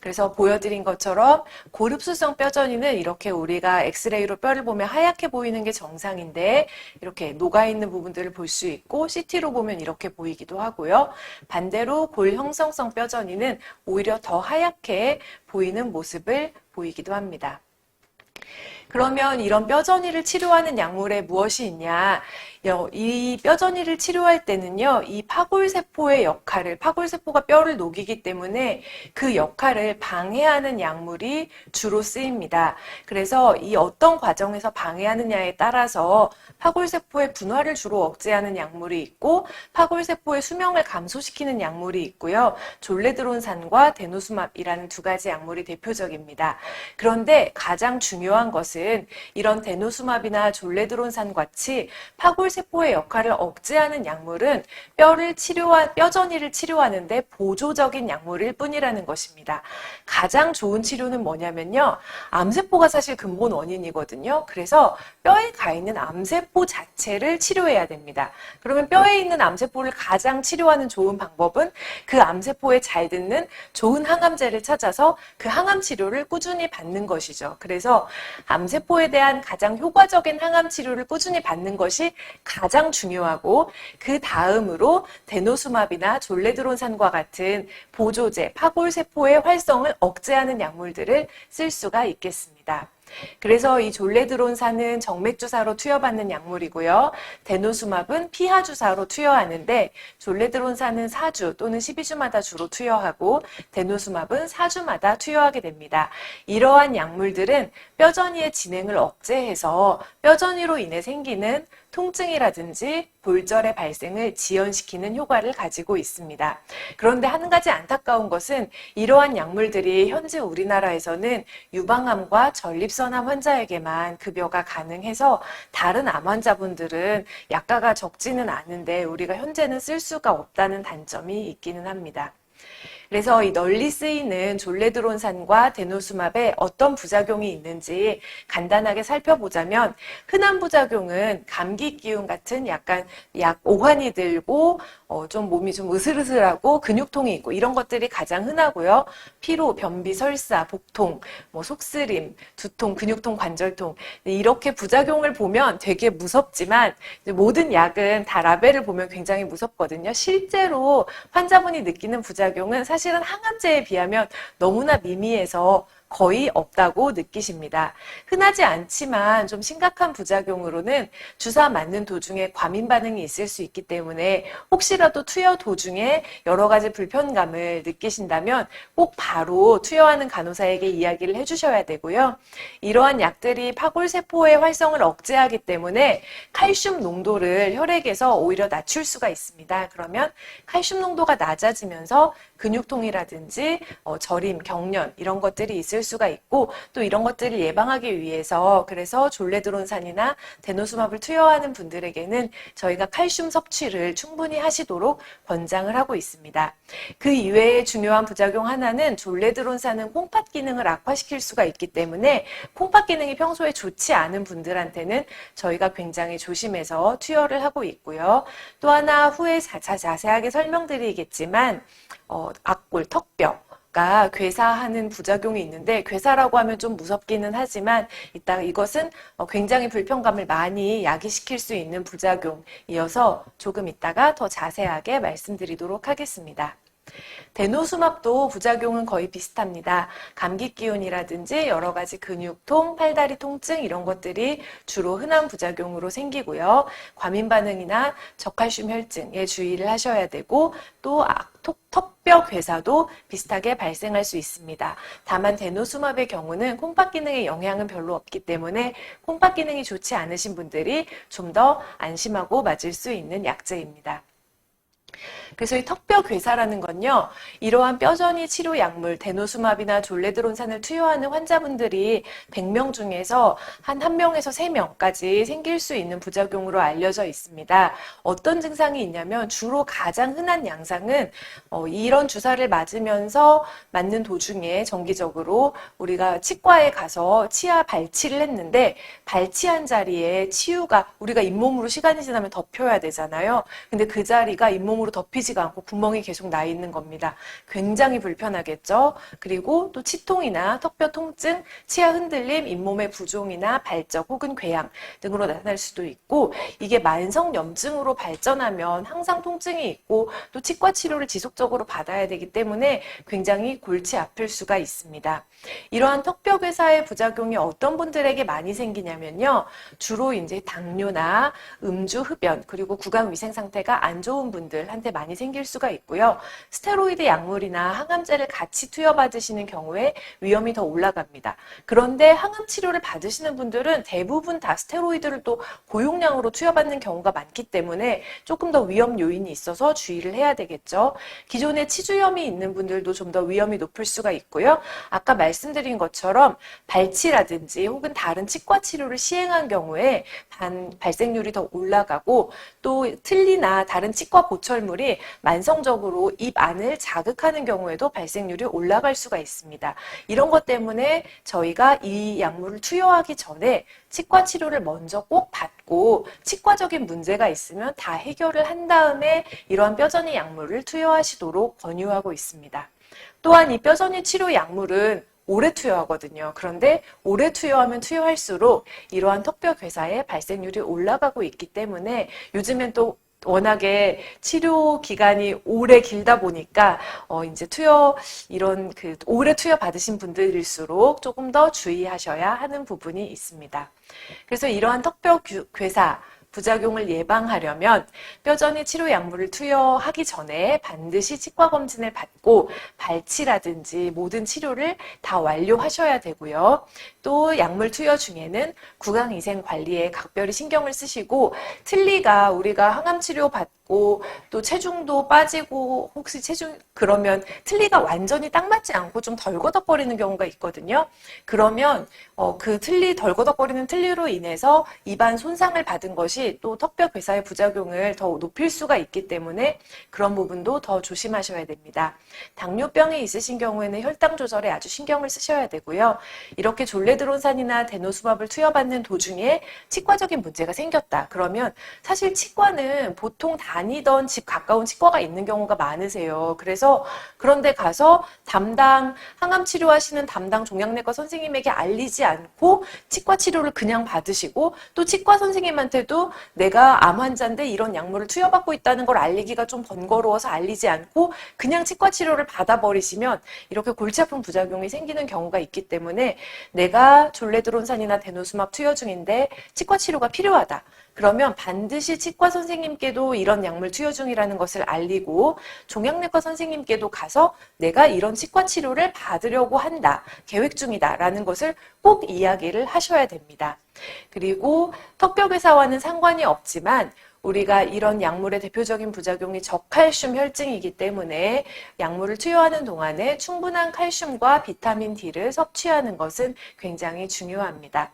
그래서 보여드린 것처럼 고릅수성 뼈전이는 이렇게 우리가 엑스레이로 뼈를 보면 하얗게 보이는 게 정상인데 이렇게 녹아있는 부분들을 볼 수 있고 CT로 보면 이렇게 보이기도 하고요. 반대로 골형성성 뼈전이는 오히려 더 하얗게 보이는 모습을 보이기도 합니다. 그러면 이런 뼈전이를 치료하는 약물에 무엇이 있냐? 이 뼈전이를 치료할 때는요, 이 파골세포의 역할을, 파골세포가 뼈를 녹이기 때문에 그 역할을 방해하는 약물이 주로 쓰입니다. 그래서 이 어떤 과정에서 방해하느냐에 따라서 파골세포의 분화를 주로 억제하는 약물이 있고, 파골세포의 수명을 감소시키는 약물이 있고요. 졸레드론산과 데노수맙이라는 두 가지 약물이 대표적입니다. 그런데 가장 중요한 것은 이런 데노수맙이나 졸레드론산 같이 파골세포의 역할을 억제하는 약물은 뼈전이를 치료하는데 보조적인 약물일 뿐이라는 것입니다. 가장 좋은 치료는 뭐냐면요. 암세포가 사실 근본 원인이거든요. 그래서 뼈에 가 있는 암세포 자체를 치료해야 됩니다. 그러면 뼈에 있는 암세포를 가장 치료하는 좋은 방법은 그 암세포에 잘 듣는 좋은 항암제를 찾아서 그 항암 치료를 꾸준히 받는 것이죠. 그래서 암세포에 대한 가장 효과적인 항암 치료를 꾸준히 받는 것이 가장 중요하고, 그 다음으로 데노수맙이나 졸레드론산과 같은 보조제, 파골세포의 활성을 억제하는 약물들을 쓸 수가 있겠습니다. 그래서 이 졸레드론산은 정맥주사로 투여받는 약물이고요. 데노수맙은 피하주사로 투여하는데, 졸레드론산은 4주 또는 12주마다 주로 투여하고, 데노수맙은 4주마다 투여하게 됩니다. 이러한 약물들은 뼈전이의 진행을 억제해서 뼈전이로 인해 생기는 통증이라든지 골절의 발생을 지연시키는 효과를 가지고 있습니다. 그런데 한 가지 안타까운 것은 이러한 약물들이 현재 우리나라에서는 유방암과 전립선암 환자에게만 급여가 가능해서 다른 암 환자분들은 약가가 적지는 않은데 우리가 현재는 쓸 수가 없다는 단점이 있기는 합니다. 그래서 이 널리 쓰이는 졸레드론산과 데노수맙에 어떤 부작용이 있는지 간단하게 살펴보자면, 흔한 부작용은 감기 기운 같은 약간 오한이 들고 좀 몸이 좀 으슬으슬하고 근육통이 있고 이런 것들이 가장 흔하고요. 피로, 변비, 설사, 복통, 속쓰림, 두통, 근육통, 관절통, 이렇게 부작용을 보면 되게 무섭지만 모든 약은 다 라벨을 보면 굉장히 무섭거든요. 실제로 환자분이 느끼는 부작용은 사실은 항암제에 비하면 너무나 미미해서 거의 없다고 느끼십니다. 흔하지 않지만 좀 심각한 부작용으로는 주사 맞는 도중에 과민 반응이 있을 수 있기 때문에 혹시라도 투여 도중에 여러 가지 불편감을 느끼신다면 꼭 바로 투여하는 간호사에게 이야기를 해주셔야 되고요. 이러한 약들이 파골세포의 활성을 억제하기 때문에 칼슘 농도를 혈액에서 오히려 낮출 수가 있습니다. 그러면 칼슘 농도가 낮아지면서 근육통이라든지 저림, 경련 이런 것들이 있을 수가 있고, 또 이런 것들을 예방하기 위해서 그래서 졸레드론산이나 데노수맙을 투여하는 분들에게는 저희가 칼슘 섭취를 충분히 하시도록 권장을 하고 있습니다. 그 이외에 중요한 부작용 하나는 졸레드론산은 콩팥 기능을 악화시킬 수가 있기 때문에 콩팥 기능이 평소에 좋지 않은 분들한테는 저희가 굉장히 조심해서 투여를 하고 있고요. 또 하나 후에 자세하게 설명드리겠지만 악골, 턱뼈가 괴사하는 부작용이 있는데, 괴사라고 하면 좀 무섭기는 하지만 이것은 굉장히 불편감을 많이 야기시킬 수 있는 부작용이어서 조금 이따가 더 자세하게 말씀드리도록 하겠습니다. 데노수맙도 부작용은 거의 비슷합니다. 감기 기운이라든지 여러 가지 근육통, 팔다리 통증 이런 것들이 주로 흔한 부작용으로 생기고요. 과민 반응이나 저칼슘 혈증에 주의를 하셔야 되고, 또 턱뼈 괴사도 비슷하게 발생할 수 있습니다. 다만 데노수맙의 경우는 콩팥 기능에 영향은 별로 없기 때문에 콩팥 기능이 좋지 않으신 분들이 좀 더 안심하고 맞을 수 있는 약제입니다. 그래서 이 턱뼈 괴사라는 건요, 이러한 뼈전이 치료 약물 데노수맙이나 졸레드론산을 투여하는 환자분들이 100명 중에서 한 1명에서 3명까지 생길 수 있는 부작용으로 알려져 있습니다. 어떤 증상이 있냐면 주로 가장 흔한 양상은 이런 주사를 맞는 도중에 정기적으로 우리가 치과에 가서 치아 발치를 했는데, 발치한 자리에 치유가 우리가 잇몸으로 시간이 지나면 덮여야 되잖아요. 근데 그 자리가 잇몸으로 기름으로 덮이지가 않고 구멍이 계속 나 있는 겁니다. 굉장히 불편하겠죠? 그리고 또 치통이나 턱뼈 통증, 치아 흔들림, 잇몸의 부종이나 발적 혹은 궤양 등으로 나타날 수도 있고, 이게 만성염증으로 발전하면 항상 통증이 있고 또 치과 치료를 지속적으로 받아야 되기 때문에 굉장히 골치 아플 수가 있습니다. 이러한 턱뼈괴사의 부작용이 어떤 분들에게 많이 생기냐면요. 주로 이제 당뇨나 음주, 흡연, 그리고 구강 위생 상태가 안 좋은 분들한테 많이 생길 수가 있고요. 스테로이드 약물이나 항암제를 같이 투여받으시는 경우에 위험이 더 올라갑니다. 그런데 항암 치료를 받으시는 분들은 대부분 다 스테로이드를 또 고용량으로 투여받는 경우가 많기 때문에 조금 더 위험 요인이 있어서 주의를 해야 되겠죠. 기존에 치주염이 있는 분들도 좀 더 위험이 높을 수가 있고요. 아까 말씀드린 것처럼 발치라든지 혹은 다른 치과 치료를 시행한 경우에 발생률이 더 올라가고, 또 틀니나 다른 치과 보철물이 만성적으로 입 안을 자극하는 경우에도 발생률이 올라갈 수가 있습니다. 이런 것 때문에 저희가 이 약물을 투여하기 전에 치과 치료를 먼저 꼭 받고 치과적인 문제가 있으면 다 해결을 한 다음에 이러한 뼈전이 약물을 투여하시도록 권유하고 있습니다. 또한 이 뼈전이 치료 약물은 오래 투여하거든요. 그런데 오래 투여하면 투여할수록 이러한 턱뼈 괴사의 발생률이 올라가고 있기 때문에 요즘엔 또 워낙에 치료 기간이 오래 길다 보니까 이제 이런 오래 투여 받으신 분들일수록 조금 더 주의하셔야 하는 부분이 있습니다. 그래서 이러한 턱뼈 괴사 부작용을 예방하려면 뼈전이 치료 약물을 투여하기 전에 반드시 치과 검진을 받고 발치라든지 모든 치료를 다 완료하셔야 되고요. 또 약물 투여 중에는 구강위생 관리에 각별히 신경을 쓰시고, 틀니가 우리가 항암 치료 받고 또 체중도 빠지고 혹시 그러면 틀니가 완전히 딱 맞지 않고 좀 덜거덕거리는 경우가 있거든요. 그러면 그 덜거덕거리는 틀니로 인해서 입안 손상을 받은 것이 또 턱뼈 괴사의 부작용을 더 높일 수가 있기 때문에 그런 부분도 더 조심하셔야 됩니다. 당뇨병이 있으신 경우에는 혈당 조절에 아주 신경을 쓰셔야 되고요. 이렇게 졸레드론산이나 데노수밥을 투여받는 도중에 치과적인 문제가 생겼다. 그러면 사실 치과는 보통 다니던 집 가까운 치과가 있는 경우가 많으세요. 그래서 그런데 가서 항암 치료하시는 담당 종양내과 선생님에게 알리지 않고 치과 치료를 그냥 받으시고, 또 치과 선생님한테도 내가 암 환자인데 이런 약물을 투여받고 있다는 걸 알리기가 좀 번거로워서 알리지 않고 그냥 치과 치료를 받아버리시면 이렇게 골치 아픈 부작용이 생기는 경우가 있기 때문에, 내가 졸레드론산이나 데노수밥 투여 중인데 치과 치료가 필요하다. 그러면 반드시 치과 선생님께도 이런 약물 투여 중이라는 것을 알리고 종양내과 선생님께도 가서 내가 이런 치과 치료를 받으려고 한다, 계획 중이다 라는 것을 꼭 이야기를 하셔야 됩니다. 그리고 턱뼈괴사와는 상관이 없지만 우리가 이런 약물의 대표적인 부작용이 저칼슘 혈증이기 때문에 약물을 투여하는 동안에 충분한 칼슘과 비타민 D를 섭취하는 것은 굉장히 중요합니다.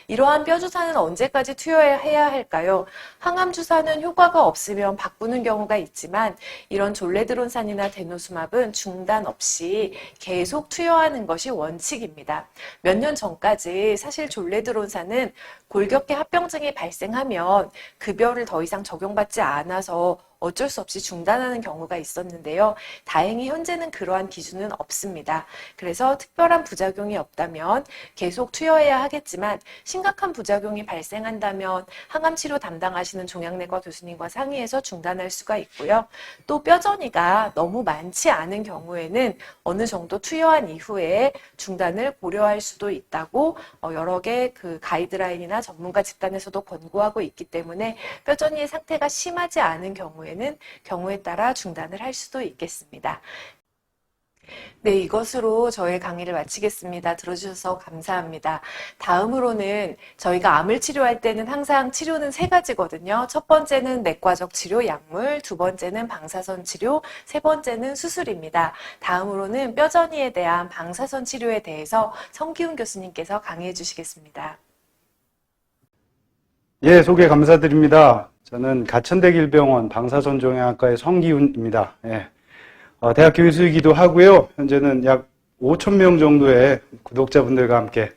이러한 뼈주사는 언제까지 투여해야 할까요? 항암 주사는 효과가 없으면 바꾸는 경우가 있지만 이런 졸레드론산이나 데노수밥은 중단 없이 계속 투여하는 것이 원칙입니다. 몇 년 전까지 사실 졸레드론산은 골격계 합병증이 발생하면 급여를 더 이상 적용받지 않아서 어쩔 수 없이 중단하는 경우가 있었는데요. 다행히 현재는 그러한 기준은 없습니다. 그래서 특별한 부작용이 없다면 계속 투여해야 하겠지만, 심각한 부작용이 발생한다면 항암치료 담당하시는 종양내과 교수님과 상의해서 중단할 수가 있고요. 또 뼈전이가 너무 많지 않은 경우에는 어느 정도 투여한 이후에 중단을 고려할 수도 있다고 여러 개 가이드라인이나 전문가 집단에서도 권고하고 있기 때문에 뼈전이의 상태가 심하지 않은 경우에 경우에 따라 중단을 할 수도 있겠습니다. 네, 이것으로 저의 강의를 마치겠습니다. 들어주셔서 감사합니다. 다음으로는 저희가 암을 치료할 때는 항상 치료는 3가지거든요. 첫 번째는 내과적 치료 약물, 두 번째는 방사선 치료, 세 번째는 수술입니다. 다음으로는 뼈전이에 대한 방사선 치료에 대해서 성기훈 교수님께서 강의해 주시겠습니다. 예, 소개 감사드립니다. 저는 가천대길병원 방사선종양학과의 성기훈입니다. 예. 대학 교수이기도 하고요. 현재는 약 5,000명 정도의 구독자분들과 함께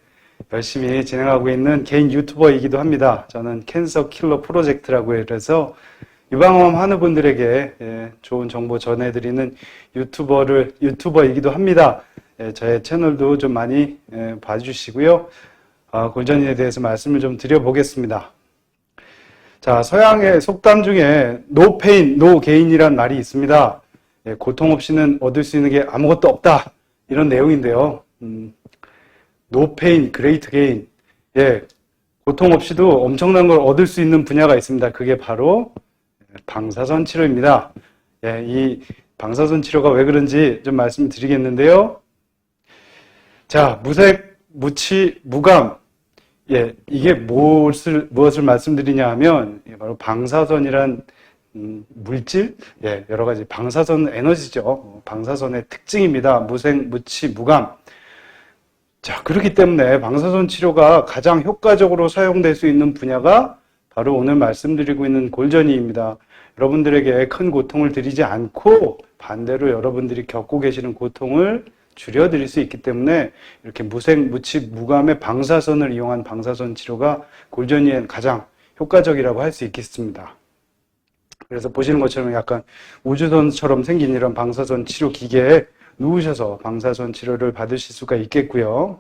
열심히 진행하고 있는 개인 유튜버이기도 합니다. 저는 캔서 킬러 프로젝트라고 해서 유방암 환우분들에게 좋은 정보 전해드리는 유튜버이기도 합니다. 저의 채널도 좀 많이 봐주시고요. 골전인에 대해서 말씀을 좀 드려보겠습니다. 자, 서양의 속담 중에 no pain, no gain이란 말이 있습니다. 고통 없이는 얻을 수 있는 게 아무것도 없다. 이런 내용인데요. No pain, great gain. 고통 없이도 엄청난 걸 얻을 수 있는 분야가 있습니다. 그게 바로 방사선 치료입니다. 이 방사선 치료가 왜 그런지 좀 말씀드리겠는데요. 자, 무색, 무치, 무감. 이게 무엇을 말씀드리냐 하면, 바로 방사선이란 물질, 여러 가지 방사선 에너지죠. 방사선의 특징입니다. 무색, 무치, 무감. 자, 그렇기 때문에 방사선 치료가 가장 효과적으로 사용될 수 있는 분야가 바로 오늘 말씀드리고 있는 골전이입니다. 여러분들에게 큰 고통을 드리지 않고 반대로 여러분들이 겪고 계시는 고통을 줄여드릴 수 있기 때문에 이렇게 무색, 무치, 무감의 방사선을 이용한 방사선 치료가 골전이엔 가장 효과적이라고 할 수 있겠습니다. 그래서 보시는 것처럼 약간 우주선처럼 생긴 이런 방사선 치료 기계에 누우셔서 방사선 치료를 받으실 수가 있겠고요.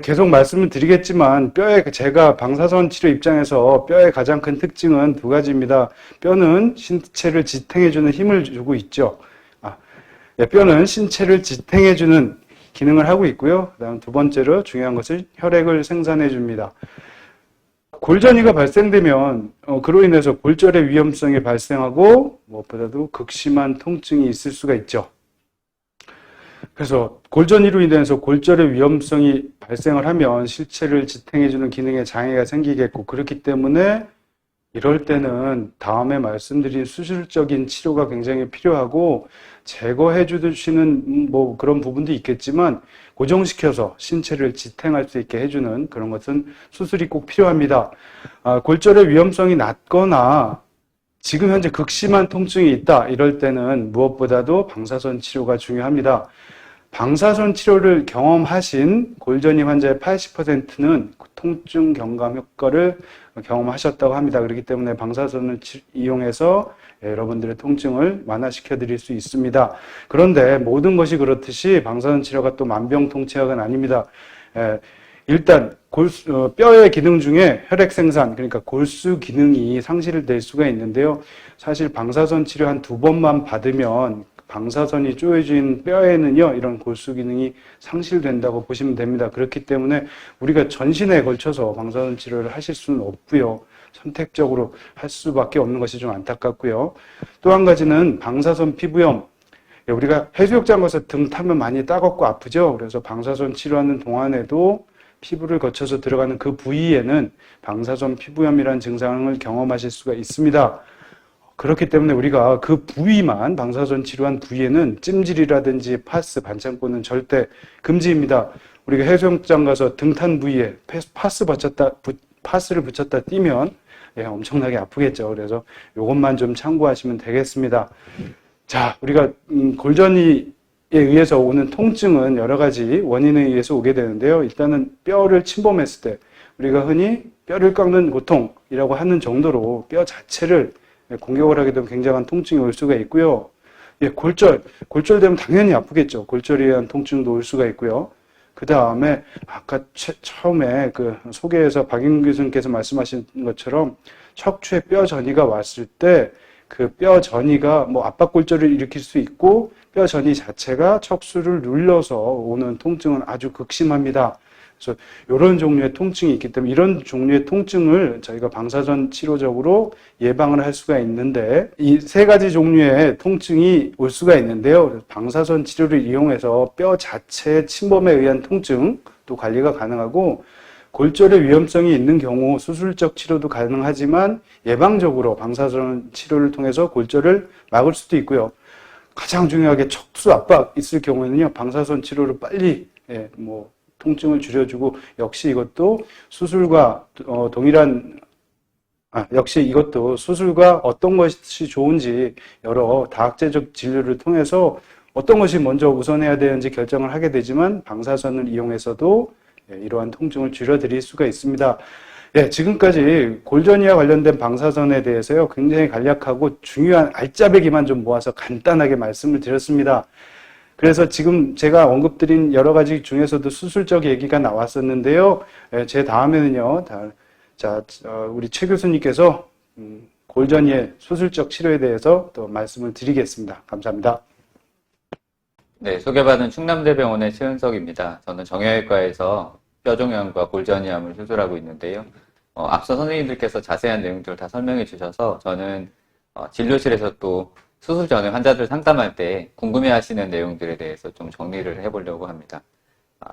계속 말씀을 드리겠지만 제가 방사선 치료 입장에서 뼈의 가장 큰 특징은 두 가지입니다. 뼈는 신체를 지탱해주는 힘을 주고 있죠. 뼈는 신체를 지탱해주는 기능을 하고 있고요. 그다음 두 번째로 중요한 것은 혈액을 생산해 줍니다. 골전이가 발생되면 그로 인해서 골절의 위험성이 발생하고 무엇보다도 극심한 통증이 있을 수가 있죠. 그래서 골전이로 인해서 골절의 위험성이 발생을 하면 실체를 지탱해주는 기능에 장애가 생기겠고, 그렇기 때문에 이럴 때는 다음에 말씀드린 수술적인 치료가 굉장히 필요하고, 제거해 주시는 그런 부분도 있겠지만 고정시켜서 신체를 지탱할 수 있게 해주는 그런 것은 수술이 꼭 필요합니다. 골절의 위험성이 낮거나 지금 현재 극심한 통증이 있다, 이럴 때는 무엇보다도 방사선 치료가 중요합니다. 방사선 치료를 경험하신 골전이 환자의 80%는 통증 경감 효과를 경험하셨다고 합니다. 그렇기 때문에 방사선을 이용해서 여러분들의 통증을 완화시켜 드릴 수 있습니다. 그런데 모든 것이 그렇듯이 방사선 치료가 또 만병통치약은 아닙니다. 일단 뼈의 기능 중에 혈액 생산, 그러니까 골수 기능이 상실될 수가 있는데요. 사실 방사선 치료 한 2번만 받으면 방사선이 쪼여진 뼈에는요, 이런 골수 기능이 상실된다고 보시면 됩니다. 그렇기 때문에 우리가 전신에 걸쳐서 방사선 치료를 하실 수는 없고요. 선택적으로 할 수밖에 없는 것이 좀 안타깝고요. 또 한 가지는 방사선 피부염. 우리가 해수욕장 가서 등 타면 많이 따갑고 아프죠. 그래서 방사선 치료하는 동안에도 피부를 거쳐서 들어가는 그 부위에는 방사선 피부염이라는 증상을 경험하실 수가 있습니다. 그렇기 때문에 우리가 그 부위만, 방사선 치료한 부위에는 찜질이라든지 파스, 반창고는 절대 금지입니다. 우리가 해수욕장 가서 등 탄 부위에 파스를 붙였다 뛰면 엄청나게 아프겠죠. 그래서 이것만 좀 참고하시면 되겠습니다. 자, 우리가 골전이에 의해서 오는 통증은 여러 가지 원인에 의해서 오게 되는데요. 일단은 뼈를 침범했을 때 우리가 흔히 뼈를 깎는 고통이라고 하는 정도로 뼈 자체를 공격을 하게 되면 굉장한 통증이 올 수가 있고요. 골절되면 당연히 아프겠죠. 골절에 의한 통증도 올 수가 있고요. 그 다음에 아까 처음에 그 소개에서 박인 교수님께서 말씀하신 것처럼 척추에 뼈 전이가 왔을 때 그 뼈 전이가 압박골절을 일으킬 수 있고, 뼈 전이 자체가 척수를 눌러서 오는 통증은 아주 극심합니다. 그래서 이런 종류의 통증이 있기 때문에 이런 종류의 통증을 저희가 방사선 치료적으로 예방을 할 수가 있는데, 이 세 가지 종류의 통증이 올 수가 있는데요. 방사선 치료를 이용해서 뼈 자체의 침범에 의한 통증도 관리가 가능하고, 골절의 위험성이 있는 경우 수술적 치료도 가능하지만 예방적으로 방사선 치료를 통해서 골절을 막을 수도 있고요. 가장 중요하게 척수 압박 있을 경우에는요, 방사선 치료를 빨리 통증을 줄여주고, 역시 이것도 수술과 역시 이것도 수술과 어떤 것이 좋은지 여러 다학제적 진료를 통해서 어떤 것이 먼저 우선해야 되는지 결정을 하게 되지만, 방사선을 이용해서도 이러한 통증을 줄여드릴 수가 있습니다. 예, 지금까지 골전이와 관련된 방사선에 대해서요, 굉장히 간략하고 중요한 알짜배기만 좀 모아서 간단하게 말씀을 드렸습니다. 그래서 지금 제가 언급드린 여러 가지 중에서도 수술적 얘기가 나왔었는데요. 예, 제 다음에는요, 우리 최 교수님께서 골전이의 수술적 치료에 대해서 또 말씀을 드리겠습니다. 감사합니다. 네, 소개받은 충남대병원의 최은석입니다. 저는 정형외과에서 뼈종양과 골전이암을 수술하고 있는데요. 앞서 선생님들께서 자세한 내용들을 다 설명해 주셔서 저는 진료실에서 또 수술 전에 환자들 상담할 때 궁금해하시는 내용들에 대해서 좀 정리를 해보려고 합니다.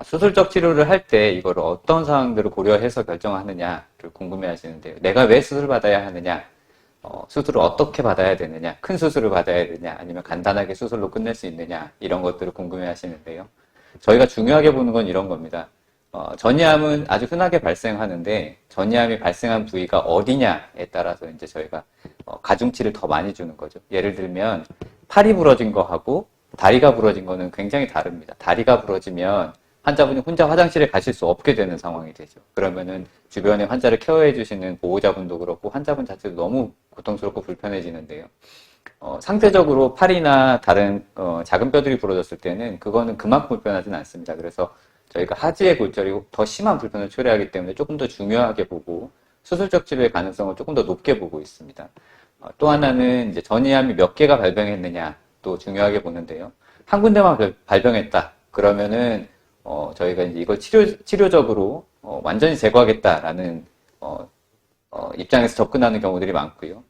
수술적 치료를 할 때 이걸 어떤 사항들을 고려해서 결정하느냐를 궁금해하시는데요. 내가 왜 수술 받아야 하느냐, 수술을 어떻게 받아야 되느냐, 큰 수술을 받아야 되느냐, 아니면 간단하게 수술로 끝낼 수 있느냐, 이런 것들을 궁금해하시는데요. 저희가 중요하게 보는 건 이런 겁니다. 전이암은 아주 흔하게 발생하는데 전이암이 발생한 부위가 어디냐에 따라서 이제 저희가 가중치를 더 많이 주는 거죠. 예를 들면 팔이 부러진 거하고 다리가 부러진 거는 굉장히 다릅니다. 다리가 부러지면 환자분이 혼자 화장실에 가실 수 없게 되는 상황이 되죠. 그러면은 주변에 환자를 케어해 주시는 보호자분도 그렇고 환자분 자체도 너무 고통스럽고 불편해지는데요. 상대적으로 팔이나 다른 작은 뼈들이 부러졌을 때는 그거는 그만큼 불편하지는 않습니다. 그래서 저희가 하지의 골절이 더 심한 불편을 초래하기 때문에 조금 더 중요하게 보고 수술적 치료의 가능성을 조금 더 높게 보고 있습니다. 또 하나는 이제 전이암이 몇 개가 발병했느냐 또 중요하게 보는데요. 한 군데만 발병했다. 그러면은 저희가 이제 이걸 치료적으로 완전히 제거하겠다라는 입장에서 접근하는 경우들이 많고요.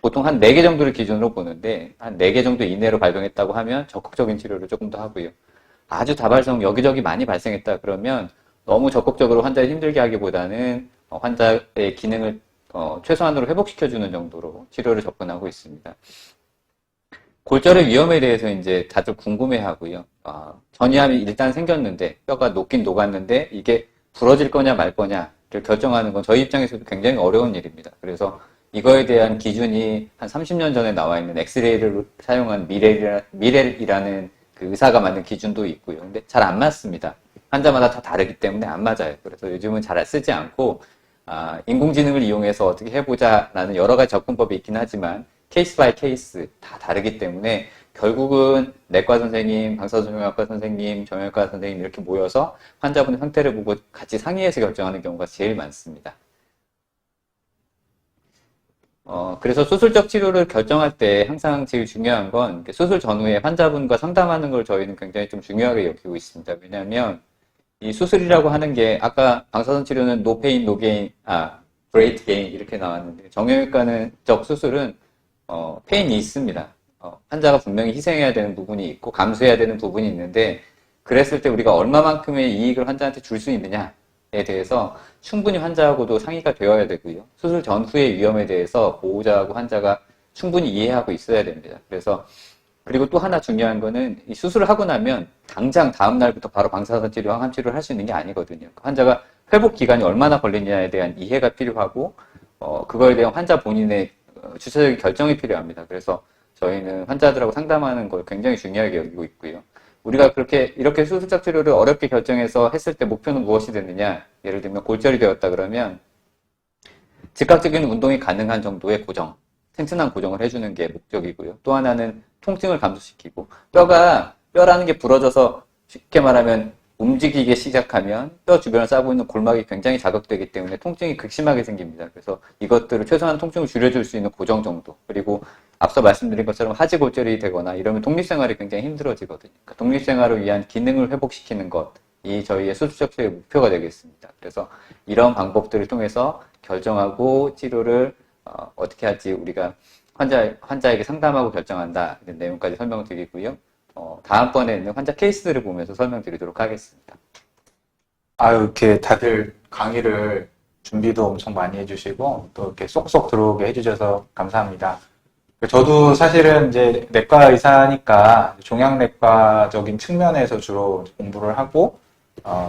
보통 한 4개 정도를 기준으로 보는데 한 4개 정도 이내로 발병했다고 하면 적극적인 치료를 조금 더 하고요. 아주 다발성 여기저기 많이 발생했다 그러면 너무 적극적으로 환자를 힘들게 하기보다는 환자의 기능을 최소한으로 회복시켜주는 정도로 치료를 접근하고 있습니다. 골절의 위험에 대해서 이제 다들 궁금해하고요. 전이암이 일단 생겼는데 뼈가 녹긴 녹았는데 이게 부러질 거냐 말 거냐를 결정하는 건 저희 입장에서도 굉장히 어려운 일입니다. 그래서 이거에 대한 기준이 한 30년 전에 나와 있는 엑스레이를 사용한 미렐이라는 그 의사가 만든 기준도 있고요. 근데 잘 안 맞습니다. 환자마다 다 다르기 때문에 안 맞아요. 그래서 요즘은 잘 쓰지 않고 인공지능을 이용해서 어떻게 해보자라는 여러 가지 접근법이 있긴 하지만 케이스 바이 케이스 다 다르기 때문에 결국은 내과 선생님, 방사선종양학과 선생님, 정형외과 선생님 이렇게 모여서 환자분의 상태를 보고 같이 상의해서 결정하는 경우가 제일 많습니다. 그래서 수술적 치료를 결정할 때 항상 제일 중요한 건 수술 전후에 환자분과 상담하는 걸 저희는 굉장히 좀 중요하게 여기고 있습니다. 왜냐하면 이 수술이라고 하는 게 아까 방사선 치료는 no pain, no gain, great gain 이렇게 나왔는데 정형외과는 수술은 페인이 있습니다. 환자가 분명히 희생해야 되는 부분이 있고 감수해야 되는 부분이 있는데 그랬을 때 우리가 얼마만큼의 이익을 환자한테 줄 수 있느냐에 대해서 충분히 환자하고도 상의가 되어야 되고요. 수술 전후의 위험에 대해서 보호자하고 환자가 충분히 이해하고 있어야 됩니다. 그리고 또 하나 중요한 거는 이 수술을 하고 나면 당장 다음 날부터 바로 방사선 치료, 항암 치료를 할 수 있는 게 아니거든요. 환자가 회복 기간이 얼마나 걸리냐에 대한 이해가 필요하고 그거에 대한 환자 본인의 주체적인 결정이 필요합니다. 그래서 저희는 환자들하고 상담하는 걸 굉장히 중요하게 여기고 있고요. 우리가 이렇게 수술적 치료를 어렵게 결정해서 했을 때 목표는 무엇이 됐느냐? 예를 들면 골절이 되었다 그러면 즉각적인 운동이 가능한 정도의 고정, 튼튼한 고정을 해주는 게 목적이고요. 또 하나는 통증을 감소시키고 뼈라는 게 부러져서 쉽게 말하면 움직이기 시작하면 뼈 주변을 싸고 있는 골막이 굉장히 자극되기 때문에 통증이 극심하게 생깁니다. 그래서 이것들을 최소한 통증을 줄여줄 수 있는 고정 정도. 그리고 앞서 말씀드린 것처럼 하지 골절이 되거나 이러면 독립생활이 굉장히 힘들어지거든요. 그러니까 독립생활을 위한 기능을 회복시키는 것이 저희의 수술적 치료의 목표가 되겠습니다. 그래서 이런 방법들을 통해서 결정하고 치료를 어떻게 할지 우리가 환자에게 상담하고 결정한다. 이런 내용까지 설명을 드리고요. 다음번에는 환자 케이스들을 보면서 설명드리도록 하겠습니다. 이렇게 다들 강의를 준비도 엄청 많이 해주시고 또 이렇게 쏙쏙 들어오게 해주셔서 감사합니다. 저도 사실은 이제 내과 의사니까 종양내과적인 측면에서 주로 공부를 하고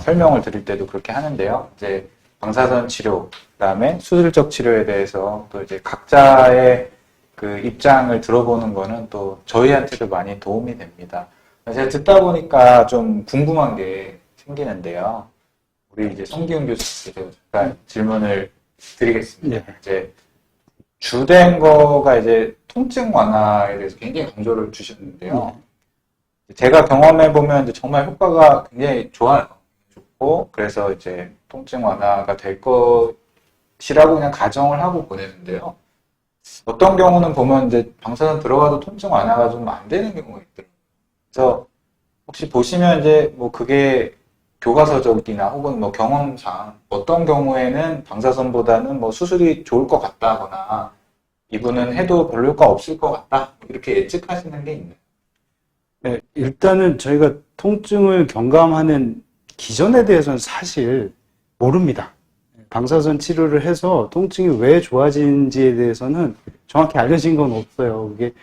설명을 드릴 때도 그렇게 하는데요. 이제 방사선 치료, 그다음에 수술적 치료에 대해서 또 이제 각자의 그 입장을 들어보는 거는 또 저희한테도 많이 도움이 됩니다. 제가 듣다 보니까 좀 궁금한 게 생기는데요. 우리 이제 성기훈 교수님께 잠깐 질문을 드리겠습니다. 네. 이제 주된 거가 이제 통증 완화에 대해서 굉장히 강조를 주셨는데요. 제가 경험해 보면 이제 정말 효과가 굉장히 좋아요. 좋고 그래서 이제 통증 완화가 될 것이라고 그냥 가정을 하고 보내는데요. 어떤 경우는 보면 이제 방사선 들어가도 통증 완화가 좀 안 되는 경우가 있더라고요. 그래서 혹시 보시면 이제 뭐 그게 교과서적이나 혹은 뭐 경험상 어떤 경우에는 방사선보다는 뭐 수술이 좋을 것 같다거나 이분은 해도 별 효과 없을 것 같다 이렇게 예측하시는 게 있나요? 네, 일단은 저희가 통증을 경감하는 기전에 대해서는 사실 모릅니다. 방사선 치료를 해서 통증이 왜 좋아지는지에 대해서는 정확히 알려진 건 없어요. 그게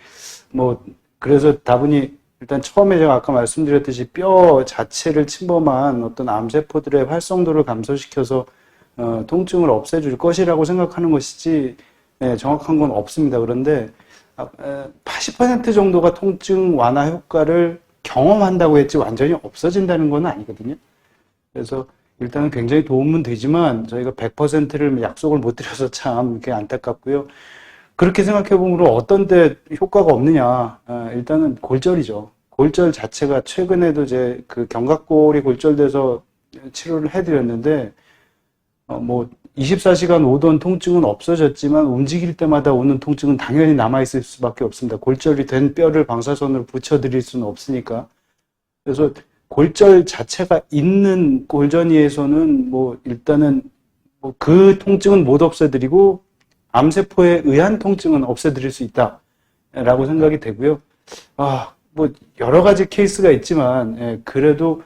뭐 그래서 다분히 일단 처음에 제가 아까 말씀드렸듯이 뼈 자체를 침범한 어떤 암세포들의 활성도를 감소시켜서 통증을 없애줄 것이라고 생각하는 것이지 정확한 건 없습니다. 그런데 80% 정도가 통증 완화 효과를 경험한다고 했지 완전히 없어진다는 건 아니거든요. 그래서 일단은 굉장히 도움은 되지만 저희가 100%를 약속을 못 드려서 참 이렇게 안타깝고요. 그렇게 생각해 보면 어떤 데 효과가 없느냐? 일단은 골절이죠. 골절 자체가 최근에도 제 그 견갑골이 골절돼서 치료를 해드렸는데 뭐 24시간 오던 통증은 없어졌지만 움직일 때마다 오는 통증은 당연히 남아있을 수밖에 없습니다. 골절이 된 뼈를 방사선으로 붙여드릴 수는 없으니까. 그래서 골절 자체가 있는 골전이에서는 뭐 일단은 뭐 그 통증은 못 없애드리고 암세포에 의한 통증은 없애드릴 수 있다라고 생각이 되고요. 뭐 여러 가지 케이스가 있지만 그래도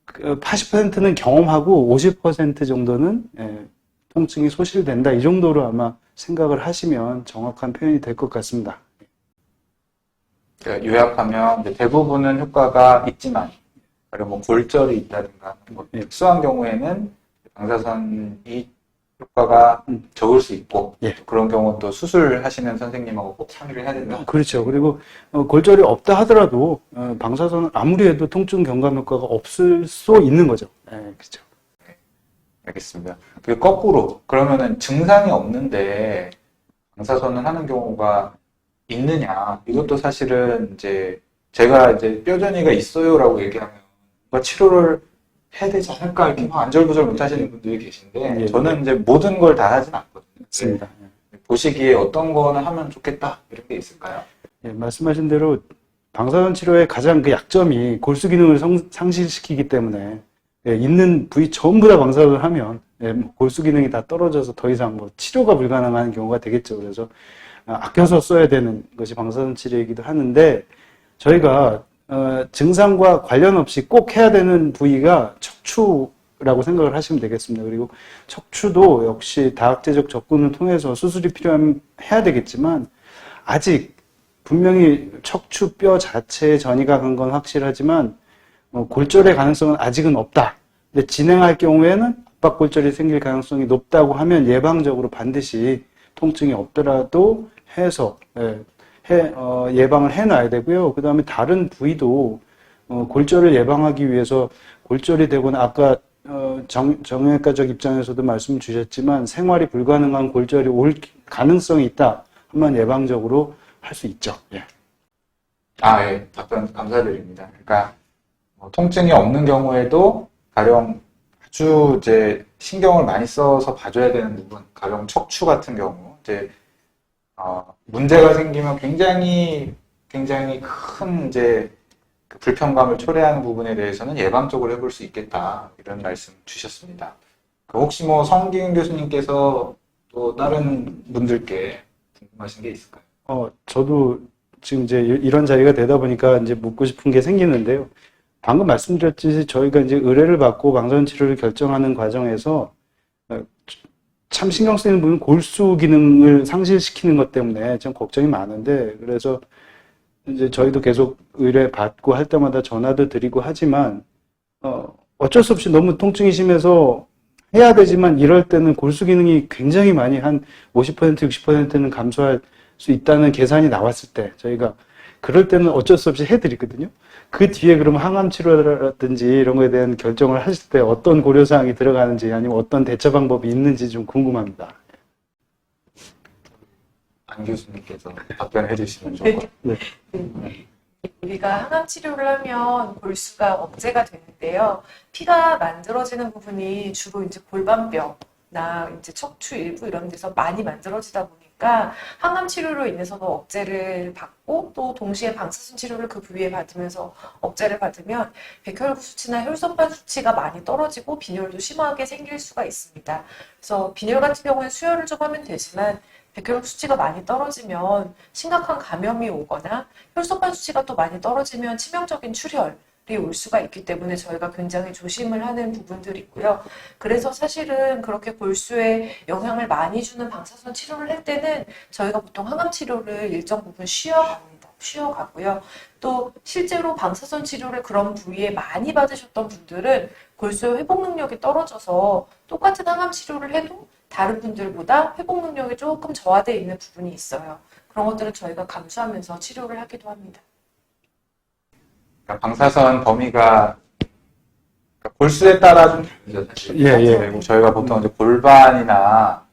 80%는 경험하고 50% 정도는 통증이 소실된다. 이 정도로 아마 생각을 하시면 정확한 표현이 될 것 같습니다. 그러니까 요약하면 이제 대부분은 효과가 있지만 그리고 뭐 골절이 있다든가 뭐 특수한 경우에는 방사선이 효과가 적을 수 있고 그런 경우 또 수술하시는 선생님하고 꼭 상의를 해야 된다. 그렇죠. 그리고 골절이 없다 하더라도 방사선은 아무리 해도 통증 경감 효과가 없을 수 있는 거죠. 그렇죠. 알겠습니다. 그 거꾸로 그러면은 증상이 없는데 방사선을 하는 경우가 있느냐? 이것도 사실은 이제 제가 이제 뼈전이가 있어요라고 얘기하면 뭔가 치료를 해야 되지 않을까 이렇게 막 안절부절 못 하시는 분들이 계신데 저는 이제 모든 걸 다 하진 않거든요. 맞습니다. 보시기에 어떤 거는 하면 좋겠다 이런 게 있을까요? 말씀하신 대로 방사선 치료의 가장 그 약점이 골수 기능을 상실시키기 때문에 있는 부위 전부 다 방사선을 하면 골수 기능이 다 떨어져서 더 이상 뭐 치료가 불가능한 경우가 되겠죠. 그래서 아껴서 써야 되는 것이 방사선 치료이기도 하는데 저희가 증상과 관련 없이 꼭 해야 되는 부위가 척추라고 생각을 하시면 되겠습니다. 그리고 척추도 역시 다학제적 접근을 통해서 수술이 필요하면 해야 되겠지만 아직 분명히 척추 뼈 자체의 전이가 간 건 확실하지만 골절의 가능성은 아직은 없다. 근데 진행할 경우에는 압박골절이 생길 가능성이 높다고 하면 예방적으로 반드시 통증이 없더라도 해서 예방을 해놔야 되고요. 그 다음에 다른 부위도 골절을 예방하기 위해서 골절이 되거나 아까 정형외과적 입장에서도 말씀 주셨지만 생활이 불가능한 골절이 올 가능성이 있다 하면 예방적으로 할 수 있죠. 예. 답변 감사드립니다. 그러니까 통증이 없는 경우에도 가령 아주 이제 신경을 많이 써서 봐줘야 되는 부분, 가령 척추 같은 경우 이제 문제가 생기면 굉장히 큰 이제 그 불편감을 초래하는 부분에 대해서는 예방적으로 해볼 수 있겠다 이런 말씀 주셨습니다. 혹시 뭐 성기훈 교수님께서 또 다른 분들께 궁금하신 게 있을까요? 저도 지금 이제 이런 자리가 되다 보니까 이제 묻고 싶은 게 생기는데요. 방금 말씀드렸듯이 저희가 이제 의뢰를 받고 방사선 치료를 결정하는 과정에서 참 신경 쓰이는 부분은 골수 기능을 상실시키는 것 때문에 좀 걱정이 많은데 그래서 이제 저희도 계속 의뢰 받고 할 때마다 전화도 드리고 하지만 어쩔 수 없이 너무 통증이 심해서 해야 되지만 이럴 때는 골수 기능이 굉장히 많이 한 50% 60%는 감소할 수 있다는 계산이 나왔을 때 저희가 그럴 때는 어쩔 수 없이 해드리거든요. 그 뒤에 그럼 항암 치료라든지 이런 거에 대한 결정을 하실 때 어떤 고려사항이 들어가는지 아니면 어떤 대처 방법이 있는지 좀 궁금합니다. 안 교수님께서 답변해 주시면 좋을 것 같아요. 우리가 항암 치료를 하면 골수가 억제가 되는데요. 피가 만들어지는 부분이 주로 이제 골반뼈나 이제 척추 일부 이런 데서 많이 만들어지다 보니까 항암 치료로 인해서도 억제를 받고 또 동시에 방사선 치료를 그 부위에 받으면서 억제를 받으면 백혈구 수치나 혈소판 수치가 많이 떨어지고 빈혈도 심하게 생길 수가 있습니다. 그래서 빈혈 같은 경우는 수혈을 좀 하면 되지만 백혈구 수치가 많이 떨어지면 심각한 감염이 오거나 혈소판 수치가 또 많이 떨어지면 치명적인 출혈이 올 수가 있기 때문에 저희가 굉장히 조심을 하는 부분들이고요. 그래서 사실은 그렇게 골수에 영향을 많이 주는 방사선 치료를 할 때는 저희가 보통 항암 치료를 일정 부분 쉬어갑니다. 쉬어가고요. 또 실제로 방사선 치료를 그런 부위에 많이 받으셨던 분들은 골수의 회복 능력이 떨어져서 똑같은 항암 치료를 해도 다른 분들보다 회복 능력이 조금 저하되어 있는 부분이 있어요. 그런 것들은 저희가 감수하면서 치료를 하기도 합니다. 그러니까 방사선 범위가 그러니까 골수에 따라 좀 다르죠, 사실. 예. 그리고 저희가 보통 이제 골반이나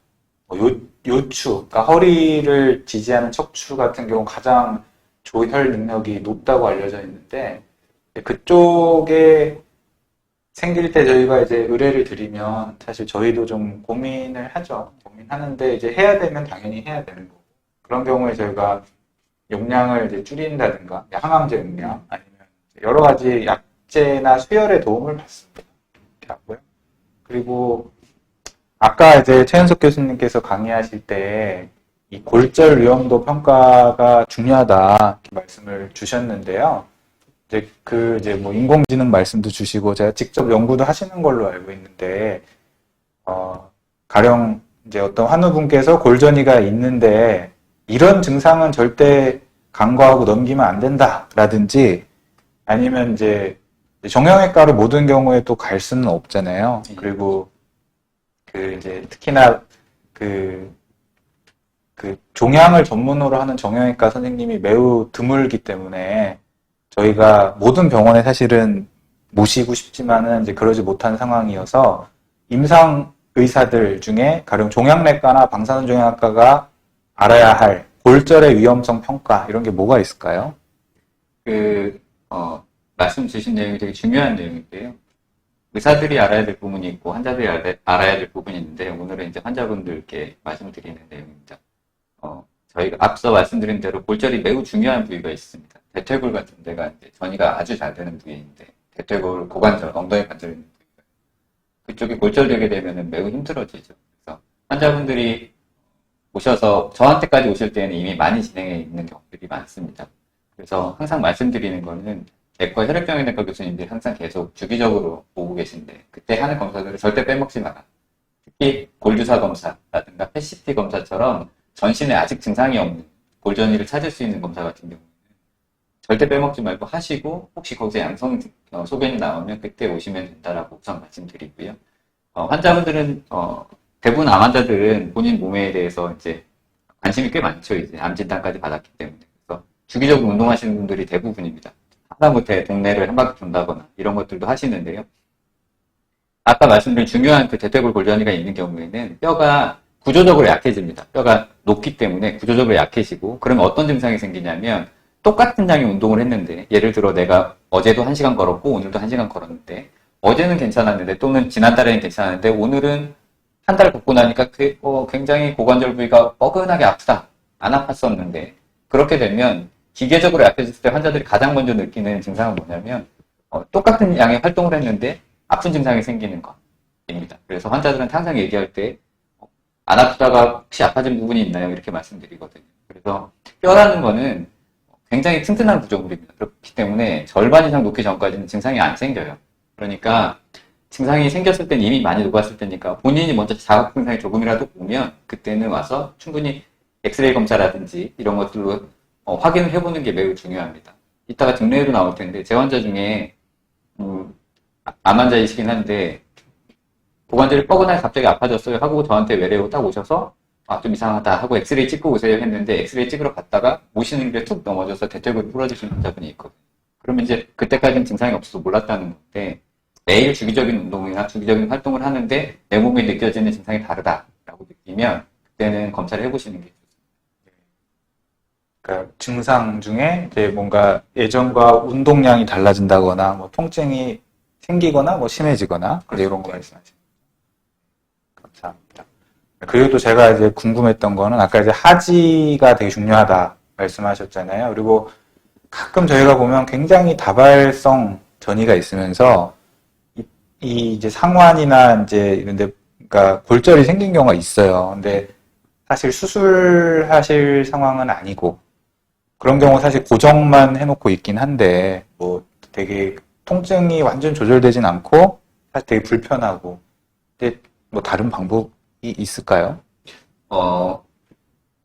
뭐 요추, 그러니까 허리를 지지하는 척추 같은 경우 가장 조혈 능력이 높다고 알려져 있는데 그쪽에 생길 때 저희가 이제 의뢰를 드리면 사실 저희도 좀 고민을 하죠. 고민하는데 이제 해야 되면 당연히 해야 되는 거고. 그런 경우에 저희가 용량을 이제 줄인다든가 항암제 용량 아니면 여러 가지 약제나 수혈의 도움을 받습니다. 이렇게 하고요. 그리고 아까 이제 최현석 교수님께서 강의하실 때 이 골절 위험도 평가가 중요하다 이렇게 말씀을 주셨는데요. 이제 뭐 인공지능 말씀도 주시고 제가 직접 연구도 하시는 걸로 알고 있는데 가령 이제 어떤 환우분께서 골전이가 있는데 이런 증상은 절대 간과하고 넘기면 안 된다라든지 아니면 이제 정형외과로 모든 경우에 또 갈 수는 없잖아요. 그리고 이제 특히나 그 종양을 전문으로 하는 정형외과 선생님이 매우 드물기 때문에 저희가 모든 병원에 사실은 모시고 싶지만은 이제 그러지 못한 상황이어서 임상 의사들 중에 가령 종양내과나 방사선 종양학과가 알아야 할 골절의 위험성 평가 이런 게 뭐가 있을까요? 말씀 주신 내용이 되게 중요한 내용인데요. 의사들이 알아야 될 부분이 있고 환자들이 알아야 될 부분이 있는데 오늘은 이제 환자분들께 말씀드리는 내용입니다. 저희가 앞서 말씀드린 대로 골절이 매우 중요한 부위가 있습니다. 대퇴골 같은 데가 이제 전이가 아주 잘 되는 부위인데 대퇴골, 고관절, 엉덩이 관절 있는 부위가 그쪽이 골절되게 되면 매우 힘들어지죠. 그래서 환자분들이 오셔서 저한테까지 오실 때는 이미 많이 진행해 있는 경우들이 많습니다. 그래서 항상 말씀드리는 거는 내과 혈액병원내과 교수님들이 항상 계속 주기적으로 보고 계신데 그때 하는 검사들을 절대 빼먹지 마라. 특히 골주사 검사라든가 PET 검사처럼 전신에 아직 증상이 없는 골전이를 찾을 수 있는 검사 같은 경우는 절대 빼먹지 말고 하시고 혹시 거기서 양성 소견이 나오면 그때 오시면 된다라고 우선 말씀드리고요. 환자분들은 대부분 암 환자들은 본인 몸에 대해서 이제 관심이 꽤 많죠. 이제 암 진단까지 받았기 때문에. 그래서 주기적으로 운동하시는 분들이 대부분입니다. 하다못해 동네를 한 바퀴 돈다거나 이런 것들도 하시는데요. 아까 말씀드린 중요한 그 대퇴골 골전이가 있는 경우에는 뼈가 구조적으로 약해집니다. 뼈가 높기 때문에 구조적으로 약해지고 그러면 어떤 증상이 생기냐면 똑같은 양의 운동을 했는데 예를 들어 내가 어제도 1시간 걸었고 오늘도 1시간 걸었는데 어제는 괜찮았는데 또는 지난달에는 괜찮았는데 오늘은 한 달 걷고 나니까 굉장히 고관절 부위가 뻐근하게 아프다. 안 아팠었는데 그렇게 되면 기계적으로 약해졌을 때 환자들이 가장 먼저 느끼는 증상은 뭐냐면 똑같은 양의 활동을 했는데 아픈 증상이 생기는 것입니다. 그래서 환자들은 항상 얘기할 때 안 아프다가 혹시 아파진 부분이 있나요? 이렇게 말씀드리거든요. 그래서 뼈라는 거는 굉장히 튼튼한 구조물입니다. 그렇기 때문에 절반 이상 녹기 전까지는 증상이 안 생겨요. 그러니까 증상이 생겼을 땐 이미 많이 녹았을 때니까 본인이 먼저 자각 증상이 조금이라도 보면 그때는 와서 충분히 엑스레이 검사라든지 이런 것들로 확인을 해보는 게 매우 중요합니다. 이따가 뒷내에도 나올 텐데 제 환자 중에 암 환자이시긴 한데 고관절이 뻐근하게 갑자기 아파졌어요 하고 저한테 외래로 딱 오셔서 아, 좀 이상하다 하고 엑스레이 찍고 오세요 했는데 엑스레이 찍으러 갔다가 오시는 길에 툭 넘어져서 대퇴골이 부러지신 환자분이 있거든요. 그러면 이제 그때까지는 증상이 없어서 몰랐다는 건데 매일 주기적인 운동이나 주기적인 활동을 하는데 내 몸에 느껴지는 증상이 다르다라고 느끼면 그때는 검사를 해보시는 게 좋습니다. 그러니까 증상 중에 이제 뭔가 예전과 운동량이 달라진다거나 뭐 통증이 생기거나 뭐 심해지거나 이런 거 말씀하시는 거죠. 감사합니다. 그리고 또 제가 이제 궁금했던 거는 아까 이제 하지가 되게 중요하다 말씀하셨잖아요. 그리고 가끔 저희가 보면 굉장히 다발성 전이가 있으면서 이 이제 상완이나 이제 이런데 그러니까 골절이 생긴 경우가 있어요. 근데 사실 수술하실 상황은 아니고 그런 경우 사실 고정만 해놓고 있긴 한데 뭐 되게 통증이 완전 조절되진 않고 사실 되게 불편하고 근데 뭐 다른 방법이 있을까요?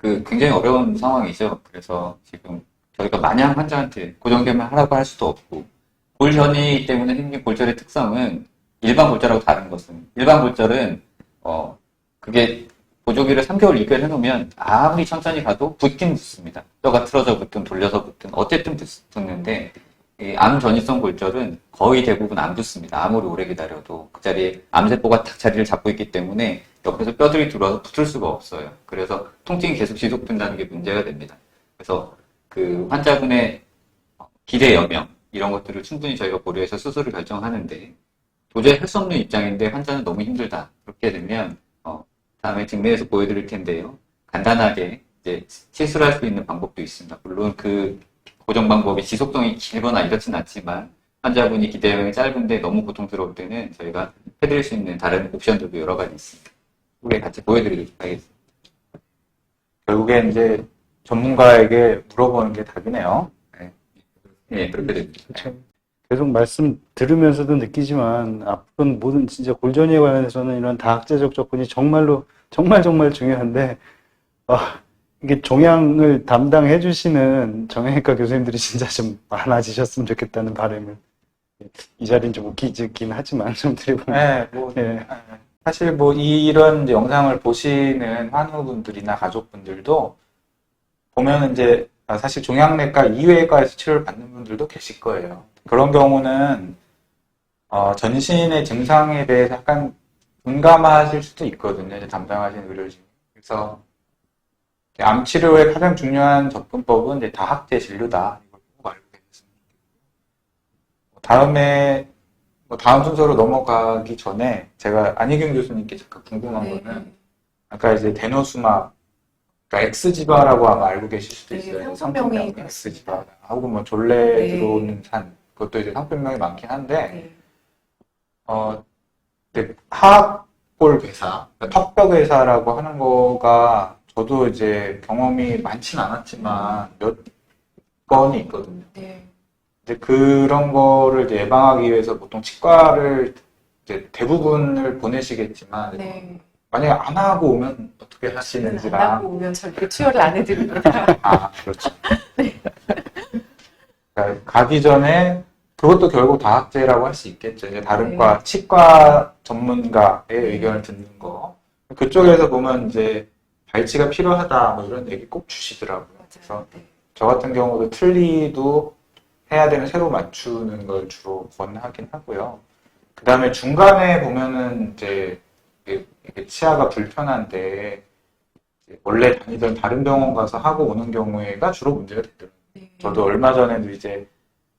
굉장히 어려운 상황이죠. 그래서 지금 저희가 마냥 환자한테 고정되면 하라고 할 수도 없고 골전이 때문에 생긴 골절의 특성은 일반 골절하고 다른 것은 일반 골절은 그게 보조기를 3개월, 6개월 해놓으면 아무리 천천히 가도 붓긴 붓습니다. 뼈가 틀어져 붙든 돌려서 붙든 어쨌든 붙는데 이 암 전이성 골절은 거의 대부분 안 붙습니다. 아무리 오래 기다려도 그 자리에 암세포가 딱 자리를 잡고 있기 때문에 옆에서 뼈들이 들어와서 붙을 수가 없어요. 그래서 통증이 계속 지속된다는 게 문제가 됩니다. 그래서 그 환자분의 기대 여명 이런 것들을 충분히 저희가 고려해서 수술을 결정하는데 도저히 할 수 없는 입장인데 환자는 너무 힘들다. 그렇게 되면 다음에 직내에서 보여드릴 텐데요. 간단하게 이제 시술할 수 있는 방법도 있습니다. 물론 그 고정 방법이 지속성이 길거나 이렇진 않지만 환자분이 기대 여명이 짧은데 너무 고통스러울 때는 저희가 해드릴 수 있는 다른 옵션들도 여러 가지 있습니다. 우리 같이 보여드리도록 하겠습니다. 결국엔 이제 전문가에게 물어보는 게 답이네요. 네, 그렇게 됩니다. 그렇죠. 계속 말씀 들으면서도 느끼지만 앞으로는 모든 진짜 골전이에 관해서는 이런 다학제적 접근이 정말 중요한데 이게 종양을 담당해 주시는 정형외과 교수님들이 진짜 좀 많아지셨으면 좋겠다는 바람을 이 자리는 좀 웃기긴 하지만 좀 드려보면 네, 뭐 예. 사실 뭐 이런 이제 영상을 보시는 환우분들이나 가족분들도 보면 이제 사실 종양내과 이외과에서 치료를 받는 분들도 계실 거예요. 그런 경우는 전신의 증상에 대해서 약간 민감하실 수도 있거든요. 이제 담당하시는 의료진. 그래서 암 치료의 가장 중요한 접근법은 이제 다학제 진료다. 이걸 꼭 알고 계셨으면 좋겠고요. 다음에 다음 순서로 넘어가기 전에 제가 안희경 교수님께 잠깐 궁금한 네. 거는 아까 이제 데노수막 그러니까 엑스지바라고 아마 알고 계실 수도 네, 있어요. 상품명이 상품명 엑스지바 하고 뭐 졸래 네. 들어오는 산 그것도 이제 상품명이 많긴 한데 네. 근데 하악골 괴사, 그러니까 턱뼈 괴사라고 하는 거가 저도 이제 경험이 많진 않았지만 몇 건이 있거든요. 네. 이제 그런 거를 이제 예방하기 위해서 보통 치과를 이제 대부분을 보내시겠지만 네. 만약에 안 하고 오면 어떻게 안 하시는지랑 하고 오면 절대 투여를 안 해드립니다. 그렇죠. 그러니까 가기 전에 그것도 결국 다학제라고 할 수 있겠죠. 이제 다른 네. 과 치과 전문가의 의견을 듣는 거. 그쪽에서 보면 이제 발치가 필요하다 뭐 이런 얘기 꼭 주시더라고요. 그래서 맞아요. 네. 저 같은 경우도 틀니도 해야 되면 새로 맞추는 걸 주로 권하긴 하고요. 그 다음에 중간에 보면은 이제 이게 치아가 불편한데 이제 원래 다니던 다른 병원 가서 하고 오는 경우에가 주로 문제가 되더라고요. 네. 저도 얼마 전에도 이제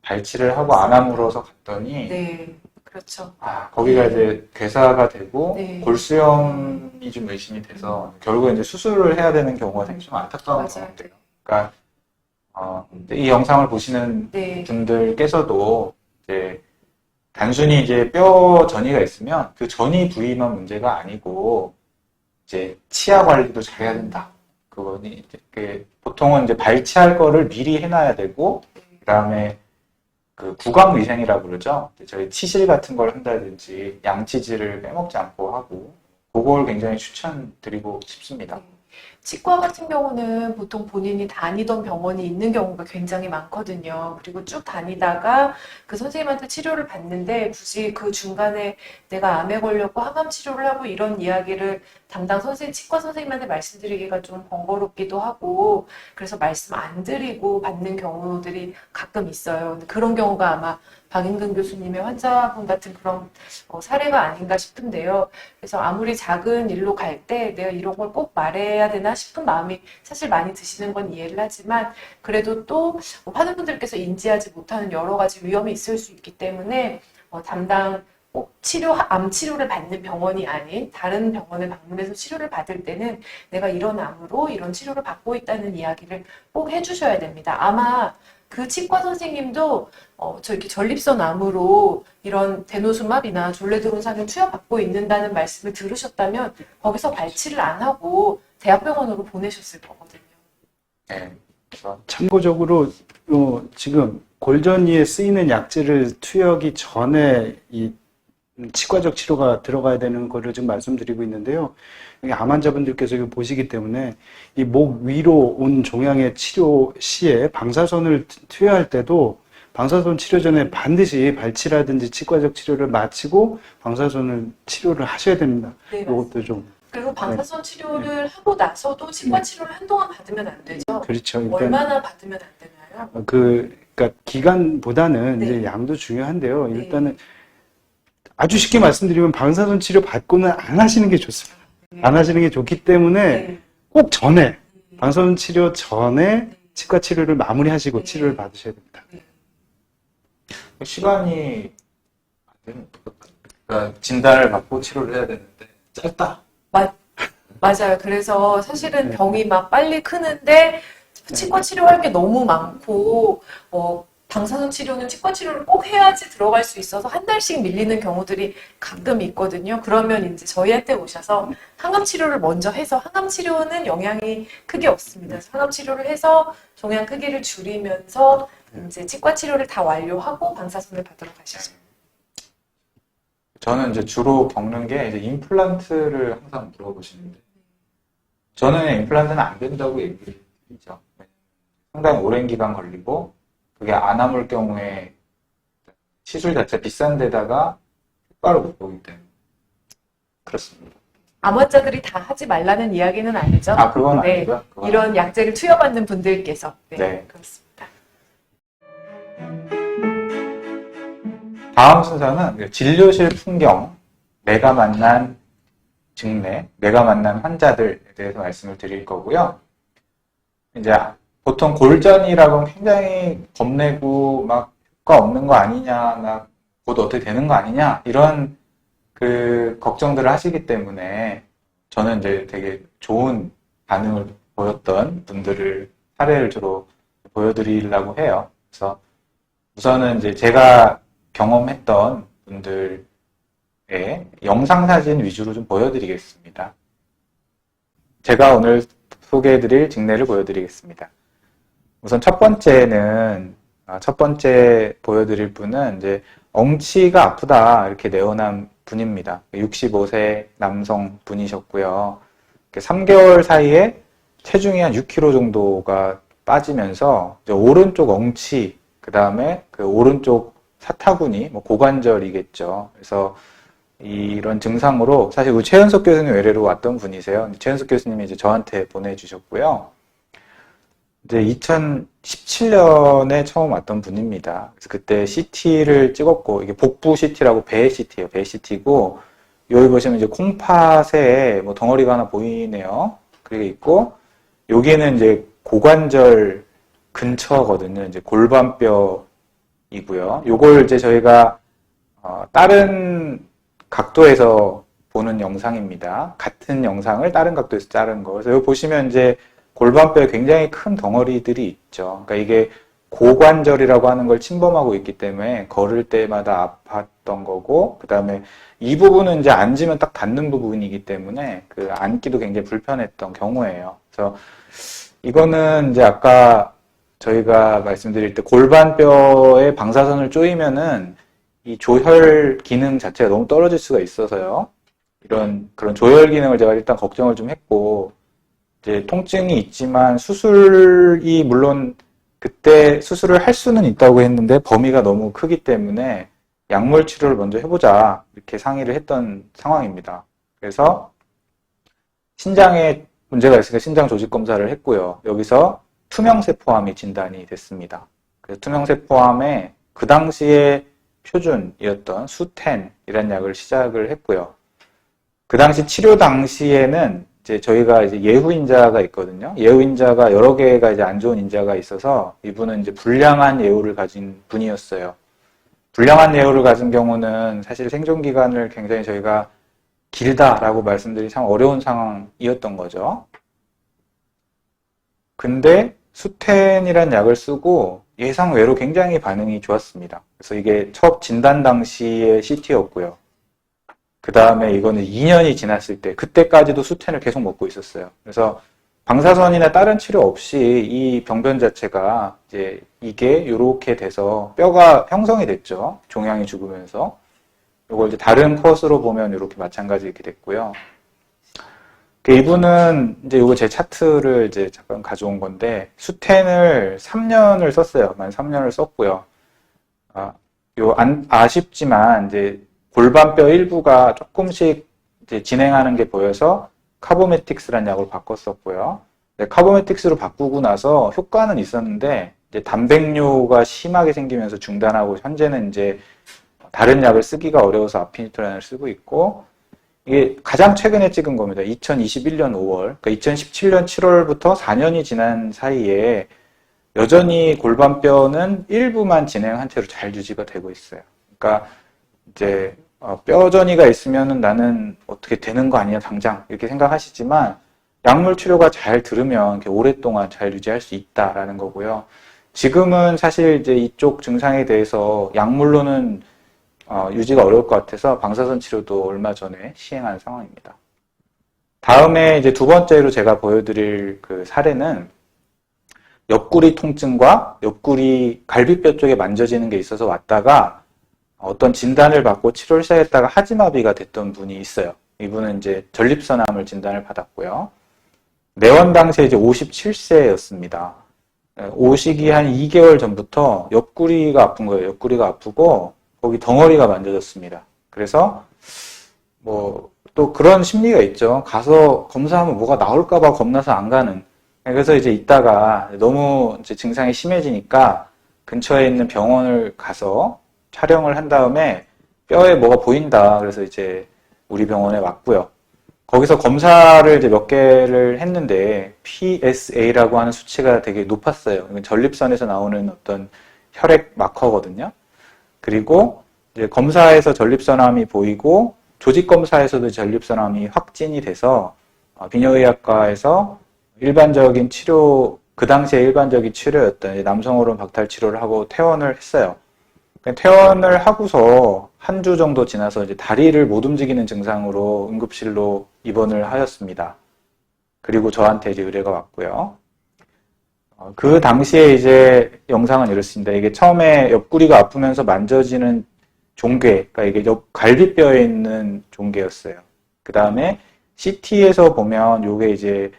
발치를 하고 안암으로서 갔더니 네. 그렇죠. 거기가 이제 괴사가 되고 네. 골수염이 좀 의심이 돼서 결국에 이제 수술을 해야 되는 경우가 되게 좀 안타까운 맞아요. 경우인데요. 그러니까 이 영상을 보시는 네. 분들께서도 이제 단순히 이제 뼈 전이가 있으면 그 전이 부위만 문제가 아니고 이제 치아 관리도 잘해야 된다. 그거니 이제 보통은 이제 발치할 거를 미리 해놔야 되고 그다음에 그 구강위생이라고 그러죠. 저희 치실 같은 걸 한다든지 양치질을 빼먹지 않고 하고 그걸 굉장히 추천드리고 싶습니다. 치과 같은 경우는 보통 본인이 다니던 병원이 있는 경우가 굉장히 많거든요. 그리고 쭉 다니다가 그 선생님한테 치료를 받는데 굳이 그 중간에 내가 암에 걸렸고 항암 치료를 하고 이런 이야기를 담당 치과 선생님한테 말씀드리기가 좀 번거롭기도 하고 그래서 말씀 안 드리고 받는 경우들이 가끔 있어요. 근데 그런 경우가 아마 박인근 교수님의 환자분 같은 그런 사례가 아닌가 싶은데요. 그래서 아무리 작은 일로 갈 때 내가 이런 걸 꼭 말해야 되나 싶은 마음이 사실 많이 드시는 건 이해를 하지만 그래도 또 환우분들께서 인지하지 못하는 여러 가지 위험이 있을 수 있기 때문에 담당 꼭 암 치료를 받는 병원이 아닌 다른 병원을 방문해서 치료를 받을 때는 내가 이런 암으로 이런 치료를 받고 있다는 이야기를 꼭 해주셔야 됩니다. 아마 그 치과 선생님도 저 이렇게 전립선 암으로 이런 대노수막이나 졸레드론산을 투여받고 있는다는 말씀을 들으셨다면 거기서 발치를 안 하고 대학병원으로 보내셨을 거거든요. 네. 그래서 참고적으로 지금 골전이에 쓰이는 약제를 투여하기 전에 이 치과적 치료가 들어가야 되는 거를 지금 말씀드리고 있는데요. 여기 암 환자분들께서 이거 보시기 때문에 이 목 위로 온 종양의 치료 시에 방사선을 투여할 때도 방사선 치료 전에 반드시 발치라든지 치과적 치료를 마치고 방사선을 치료를 하셔야 됩니다. 네, 이것도 좀 그리고 방사선 치료를 하고 나서도 치과 치료를 한동안 받으면 안 되죠? 그렇죠. 일단 얼마나 받으면 안 되나요? 그러니까 기간보다는 네. 이제 양도 중요한데요. 네. 일단은 아주 쉽게 말씀드리면 방사선 치료 받고는 안 하시는 게 좋습니다. 네. 안 하시는 게 좋기 때문에 네. 꼭 전에 방사선 치료 전에 네. 치과 치료를 마무리하시고 네. 치료를 받으셔야 됩니다. 시간이 안 되는 것 같아요. 그러니까 진단을 받고 치료를 해야 되는데 짧다. 맞아요. 그래서 사실은 네. 병이 막 빨리 크는데 치과 치료할 게 너무 많고 방사선 치료는 치과 치료를 꼭 해야지 들어갈 수 있어서 한 달씩 밀리는 경우들이 가끔 있거든요. 그러면 이제 저희한테 오셔서 항암 치료를 먼저 해서 항암 치료는 영향이 크게 없습니다. 그래서 항암 치료를 해서 종양 크기를 줄이면서 이제 치과 치료를 다 완료하고 방사선을 받으러 가시죠. 저는 이제 주로 겪는 게 이제 임플란트를 항상 물어보시는데 저는 임플란트는 안 된다고 얘기를 드리죠. 상당히 오랜 기간 걸리고 그게 안 아물 경우에 시술 자체 비싼 데다가 효과를 못 보기 때문에 그렇습니다. 암 환자들이 다 하지 말라는 이야기는 아니죠. 아, 그건 네. 아니고요. 그건 이런 약제를 투여받는 분들께서 네. 그렇습니다. 다음 순서는 진료실 풍경, 내가 만난 증례, 내가 만난 환자들에 대해서 말씀을 드릴 거고요. 이제 보통 골전이라고 하면 굉장히 겁내고 막 효과 없는 거 아니냐, 막 곧 어떻게 되는 거 아니냐, 이런 그 걱정들을 하시기 때문에 저는 이제 되게 좋은 반응을 보였던 분들을 사례를 주로 보여드리려고 해요. 그래서 우선은 이제 제가 경험했던 분들의 영상사진 위주로 좀 보여드리겠습니다. 제가 오늘 소개해드릴 직례를 보여드리겠습니다. 우선 첫 번째 보여드릴 분은 이제 엉치가 아프다 이렇게 내원한 분입니다. 65세 남성 분이셨고요. 3개월 사이에 체중이 한 6kg 정도가 빠지면서 이제 오른쪽 엉치, 그 다음에 그 오른쪽 사타구니, 고관절이겠죠. 그래서 이런 증상으로 사실 우리 최현석 교수님 외래로 왔던 분이세요. 최현석 교수님이 이제 저한테 보내주셨고요. 이제 2017년에 처음 왔던 분입니다. 그래서 그때 CT를 찍었고, 이게 복부 CT라고 배 CT예요. 배 CT고, 여기 보시면 이제 콩팥에 덩어리가 하나 보이네요. 그게 있고, 여기는 이제 고관절 근처거든요. 이제 골반뼈이고요. 요걸 이제 저희가 다른 각도에서 보는 영상입니다. 같은 영상을 다른 각도에서 자른 거. 그래서 여기 보시면 이제 골반뼈에 굉장히 큰 덩어리들이 있죠. 그러니까 이게 고관절이라고 하는 걸 침범하고 있기 때문에 걸을 때마다 아팠던 거고, 그 다음에 이 부분은 이제 앉으면 딱 닿는 부분이기 때문에 그 앉기도 굉장히 불편했던 경우예요. 그래서 이거는 이제 아까 저희가 말씀드릴 때 골반뼈에 방사선을 쪼이면은 이 조혈 기능 자체가 너무 떨어질 수가 있어서요. 그런 조혈 기능을 제가 일단 걱정을 좀 했고, 이제 통증이 있지만 수술이 물론 그때 수술을 할 수는 있다고 했는데 범위가 너무 크기 때문에 약물 치료를 먼저 해보자 이렇게 상의를 했던 상황입니다. 그래서 신장에 문제가 있으니까 신장 조직 검사를 했고요. 여기서 투명세포암이 진단이 됐습니다. 그래서 투명세포암에 그 당시에 표준이었던 수텐이라는 약을 시작을 했고요. 그 당시 치료 당시에는 이제 저희가 이제 예후인자가 있거든요. 예후인자가 여러 개가 이제 안 좋은 인자가 있어서 이분은 이제 불량한 예후를 가진 분이었어요. 불량한 예후를 가진 경우는 사실 생존 기간을 굉장히 저희가 길다라고 말씀드리기 참 어려운 상황이었던 거죠. 근데 수텐이라는 약을 쓰고 예상외로 굉장히 반응이 좋았습니다. 그래서 이게 첫 진단 당시의 CT였고요. 그 다음에 이거는 2년이 지났을 때, 그때까지도 수텐을 계속 먹고 있었어요. 그래서 방사선이나 다른 치료 없이 이 병변 자체가 이제 이게 이렇게 돼서 뼈가 형성이 됐죠. 종양이 죽으면서. 이걸 이제 다른 컷으로 보면 이렇게 마찬가지 이렇게 됐고요. 이분은 이제 이거 제 차트를 이제 잠깐 가져온 건데 수텐을 3년을 썼어요. 만 3년을 썼고요. 아쉽지만 이제 골반뼈 일부가 조금씩 이제 진행하는 게 보여서 카보메틱스라는 약으로 바꿨었고요. 카보메틱스로 바꾸고 나서 효과는 있었는데 이제 단백뇨가 심하게 생기면서 중단하고 현재는 이제 다른 약을 쓰기가 어려워서 아피니토란을 쓰고 있고 이게 가장 최근에 찍은 겁니다. 2021년 5월, 그러니까 2017년 7월부터 4년이 지난 사이에 여전히 골반뼈는 일부만 진행한 채로 잘 유지가 되고 있어요. 그러니까 이제 뼈 전이가 있으면은 나는 어떻게 되는 거 아니야 당장 이렇게 생각하시지만 약물 치료가 잘 들으면 이렇게 오랫동안 잘 유지할 수 있다라는 거고요. 지금은 사실 이제 이쪽 증상에 대해서 약물로는 유지가 어려울 것 같아서 방사선 치료도 얼마 전에 시행한 상황입니다. 다음에 이제 두 번째로 제가 보여드릴 그 사례는 옆구리 통증과 옆구리 갈비뼈 쪽에 만져지는 게 있어서 왔다가 어떤 진단을 받고 치료를 시작했다가 하지마비가 됐던 분이 있어요. 이분은 이제 전립선암을 진단을 받았고요. 내원 당시에 이제 57세였습니다. 오시기 한 2개월 전부터 옆구리가 아픈 거예요. 옆구리가 아프고 거기 덩어리가 만져졌습니다. 그래서 뭐 또 그런 심리가 있죠. 가서 검사하면 뭐가 나올까 봐 겁나서 안 가는. 그래서 이제 있다가 너무 이제 증상이 심해지니까 근처에 있는 병원을 가서 촬영을 한 다음에 뼈에 뭐가 보인다. 그래서 이제 우리 병원에 왔고요. 거기서 검사를 이제 몇 개를 했는데 PSA라고 하는 수치가 되게 높았어요. 이건 전립선에서 나오는 어떤 혈액 마커거든요. 그리고 이제 검사에서 전립선암이 보이고 조직 검사에서도 전립선암이 확진이 돼서 비뇨의학과에서 일반적인 치료, 그 당시에 일반적인 치료였던 남성 호르몬 박탈 치료를 하고 퇴원을 했어요. 퇴원을 하고서 한 주 정도 지나서 이제 다리를 못 움직이는 증상으로 응급실로 입원을 하였습니다. 그리고 저한테 이제 의뢰가 왔고요. 그 당시에 이제 영상은 이렇습니다. 이게 처음에 옆구리가 아프면서 만져지는 종괴, 그러니까 이게 갈비뼈에 있는 종괴였어요. 그 다음에 CT에서 보면 이게 이제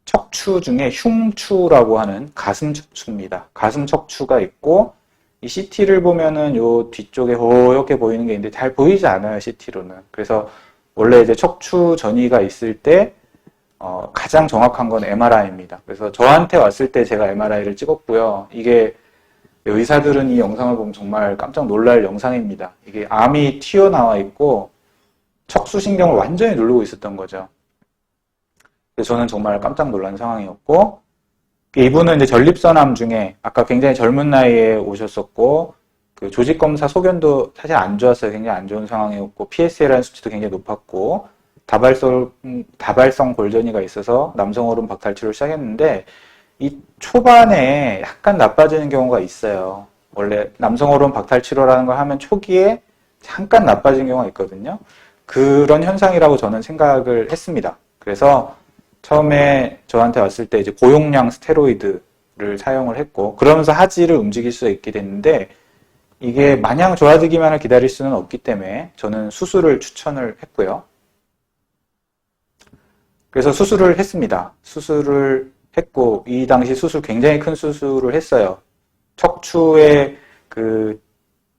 척추 중에 흉추라고 하는 가슴 척추입니다. 가슴 척추가 있고 이 CT를 보면은 요 뒤쪽에 이렇게 보이는 게 있는데 잘 보이지 않아요, CT로는. 그래서 원래 이제 척추 전이가 있을 때 가장 정확한 건 MRI입니다. 그래서 저한테 왔을 때 제가 MRI를 찍었고요. 이게 의사들은 이 영상을 보면 정말 깜짝 놀랄 영상입니다. 이게 암이 튀어나와 있고 척수신경을 완전히 누르고 있었던 거죠. 그래서 저는 정말 깜짝 놀란 상황이었고 이분은 이제 전립선암 중에 아까 굉장히 젊은 나이에 오셨었고 그 조직검사 소견도 사실 안 좋았어요. 굉장히 안 좋은 상황이었고 PSA라는 수치도 굉장히 높았고 다발성 골전이가 있어서 남성 호르몬 박탈 치료를 시작했는데 이 초반에 약간 나빠지는 경우가 있어요. 원래 남성 호르몬 박탈 치료라는 걸 하면 초기에 잠깐 나빠지는 경우가 있거든요. 그런 현상이라고 저는 생각을 했습니다. 그래서 처음에 저한테 왔을 때 이제 고용량 스테로이드를 사용을 했고 그러면서 하지를 움직일 수 있게 됐는데 이게 마냥 좋아지기만을 기다릴 수는 없기 때문에 저는 수술을 추천을 했고요. 그래서 수술을 했습니다. 수술을 했고 이 당시 수술 굉장히 큰 수술을 했어요. 척추의 그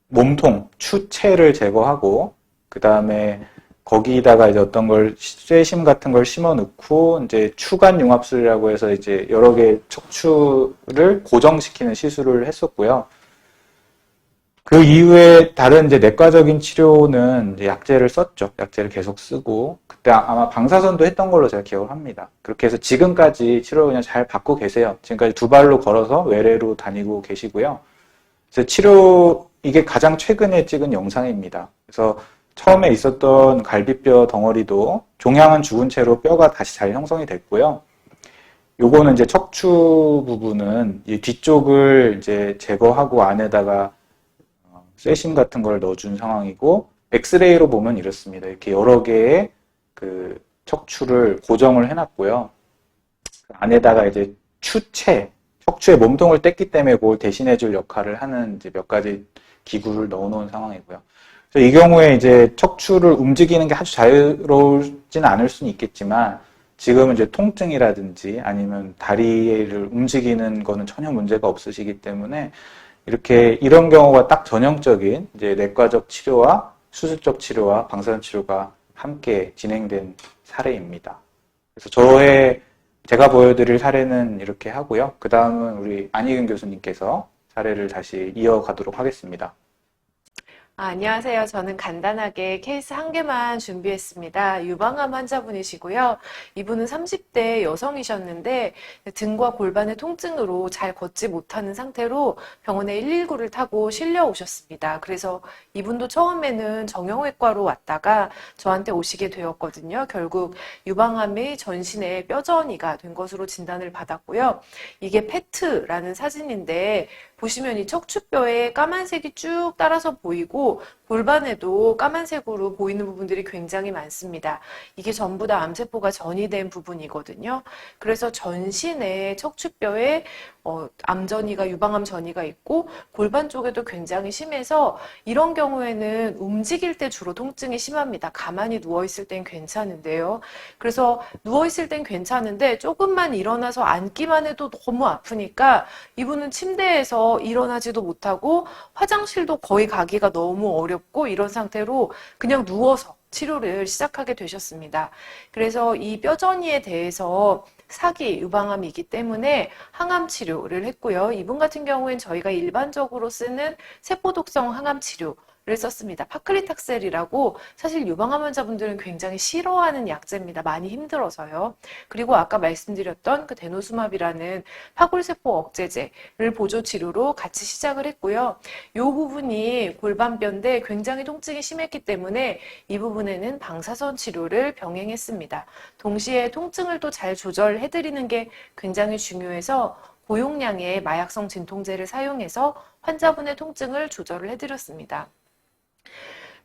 몸통, 추체를 제거하고 그 다음에 거기다가 이제 어떤 걸 쇠심 같은 걸 심어 넣고 이제 추간 융합술이라고 해서 이제 여러 개의 척추를 고정시키는 시술을 했었고요. 그 이후에 다른 이제 내과적인 치료는 이제 약제를 썼죠. 약제를 계속 쓰고 그때 아마 방사선도 했던 걸로 제가 기억을 합니다. 그렇게 해서 지금까지 치료를 그냥 잘 받고 계세요. 지금까지 두 발로 걸어서 외래로 다니고 계시고요. 그래서 치료 이게 가장 최근에 찍은 영상입니다. 그래서 처음에 있었던 갈비뼈 덩어리도 종양은 죽은 채로 뼈가 다시 잘 형성이 됐고요. 요거는 이제 척추 부분은 이 뒤쪽을 이제 제거하고 안에다가 쇠심 같은 걸 넣어준 상황이고, 엑스레이로 보면 이렇습니다. 이렇게 여러 개의 그 척추를 고정을 해놨고요. 안에다가 이제 척추의 몸통을 뗐기 때문에 그걸 대신해줄 역할을 하는 이제 몇 가지 기구를 넣어놓은 상황이고요. 그래서 이 경우에 이제 척추를 움직이는 게 아주 자유롭지는 않을 수는 있겠지만, 지금은 이제 통증이라든지 아니면 다리를 움직이는 거는 전혀 문제가 없으시기 때문에 이런 경우가 딱 전형적인 이제 내과적 치료와 수술적 치료와 방사선 치료가 함께 진행된 사례입니다. 그래서 제가 보여드릴 사례는 이렇게 하고요. 그 다음은 우리 안희근 교수님께서 사례를 다시 이어가도록 하겠습니다. 안녕하세요. 저는 간단하게 케이스 한 개만 준비했습니다. 유방암 환자분이시고요. 이분은 30대 여성이셨는데 등과 골반의 통증으로 잘 걷지 못하는 상태로 병원에 119를 타고 실려오셨습니다. 그래서 이분도 처음에는 정형외과로 왔다가 저한테 오시게 되었거든요. 결국 유방암이 전신에 뼈전이가 된 것으로 진단을 받았고요. 이게 페트라는 사진인데 보시면 이 척추뼈에 까만색이 쭉 따라서 보이고 골반에도 까만색으로 보이는 부분들이 굉장히 많습니다. 이게 전부 다 암세포가 전이된 부분이거든요. 그래서 전신에 척추뼈에 암전이가 유방암 전이가 있고 골반 쪽에도 굉장히 심해서 이런 경우에는 움직일 때 주로 통증이 심합니다. 가만히 누워있을 땐 괜찮은데요. 그래서 누워있을 땐 괜찮은데 조금만 일어나서 앉기만 해도 너무 아프니까 이분은 침대에서 일어나지도 못하고 화장실도 거의 가기가 너무 어렵고 이런 상태로 그냥 누워서 치료를 시작하게 되셨습니다. 그래서 이 뼈전이에 대해서 사기 유방암이기 때문에 항암 치료를 했고요. 이분 같은 경우엔 저희가 일반적으로 쓰는 세포독성 항암 치료를 썼습니다. 파클리탁셀이라고 사실 유방암 환자분들은 굉장히 싫어하는 약제입니다. 많이 힘들어서요. 그리고 아까 말씀드렸던 그 데노수맙이라는 파골세포 억제제를 보조 치료로 같이 시작을 했고요. 이 부분이 골반뼈인데 굉장히 통증이 심했기 때문에 이 부분에는 방사선 치료를 병행했습니다. 동시에 통증을 또 잘 조절해드리는 게 굉장히 중요해서 고용량의 마약성 진통제를 사용해서 환자분의 통증을 조절을 해드렸습니다.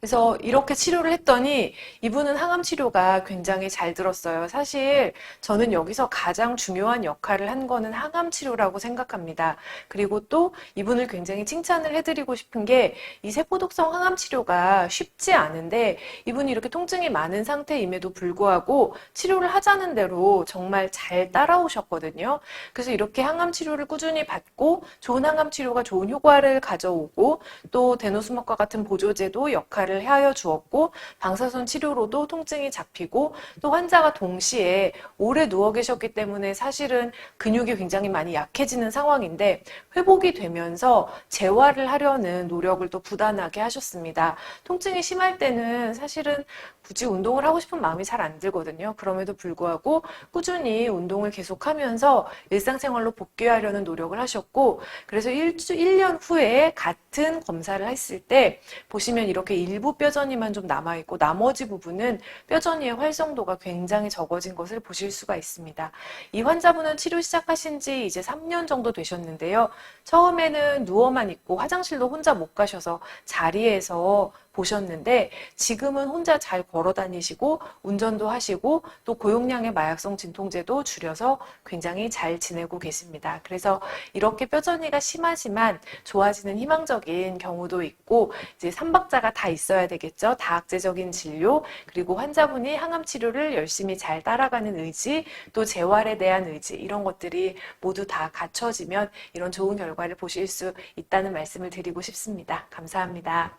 그래서 이렇게 치료를 했더니 이분은 항암 치료가 굉장히 잘 들었어요. 사실 저는 여기서 가장 중요한 역할을 한 거는 항암 치료라고 생각합니다. 그리고 또 이분을 굉장히 칭찬을 해드리고 싶은 게 이 세포독성 항암 치료가 쉽지 않은데 이분이 이렇게 통증이 많은 상태임에도 불구하고 치료를 하자는 대로 정말 잘 따라오셨거든요. 그래서 이렇게 항암 치료를 꾸준히 받고 좋은 항암 치료가 좋은 효과를 가져오고 또 데노수막과 같은 보조제도 역할을 하여 주었고 방사선 치료로도 통증이 잡히고 또 환자가 동시에 오래 누워 계셨기 때문에 사실은 근육이 굉장히 많이 약해지는 상황인데 회복이 되면서 재활을 하려는 노력을 또 부단하게 하셨습니다. 통증이 심할 때는 사실은 굳이 운동을 하고 싶은 마음이 잘 안 들거든요. 그럼에도 불구하고 꾸준히 운동을 계속하면서 일상생활로 복귀하려는 노력을 하셨고 그래서 1년 후에 같은 검사를 했을 때 보시면 이렇게 일부 뼈전이만 좀 남아있고 나머지 부분은 뼈전이의 활성도가 굉장히 적어진 것을 보실 수가 있습니다. 이 환자분은 치료 시작하신 지 이제 3년 정도 되셨는데요. 처음에는 누워만 있고 화장실도 혼자 못 가셔서 자리에서 보셨는데 지금은 혼자 잘 걸어 다니시고 운전도 하시고 또 고용량의 마약성 진통제도 줄여서 굉장히 잘 지내고 계십니다. 그래서 이렇게 뼈전이가 심하지만 좋아지는 희망적인 경우도 있고 이제 삼박자가 다 있어야 되겠죠. 다학제적인 진료 그리고 환자분이 항암 치료를 열심히 잘 따라가는 의지 또 재활에 대한 의지 이런 것들이 모두 다 갖춰지면 이런 좋은 결과를 보실 수 있다는 말씀을 드리고 싶습니다. 감사합니다.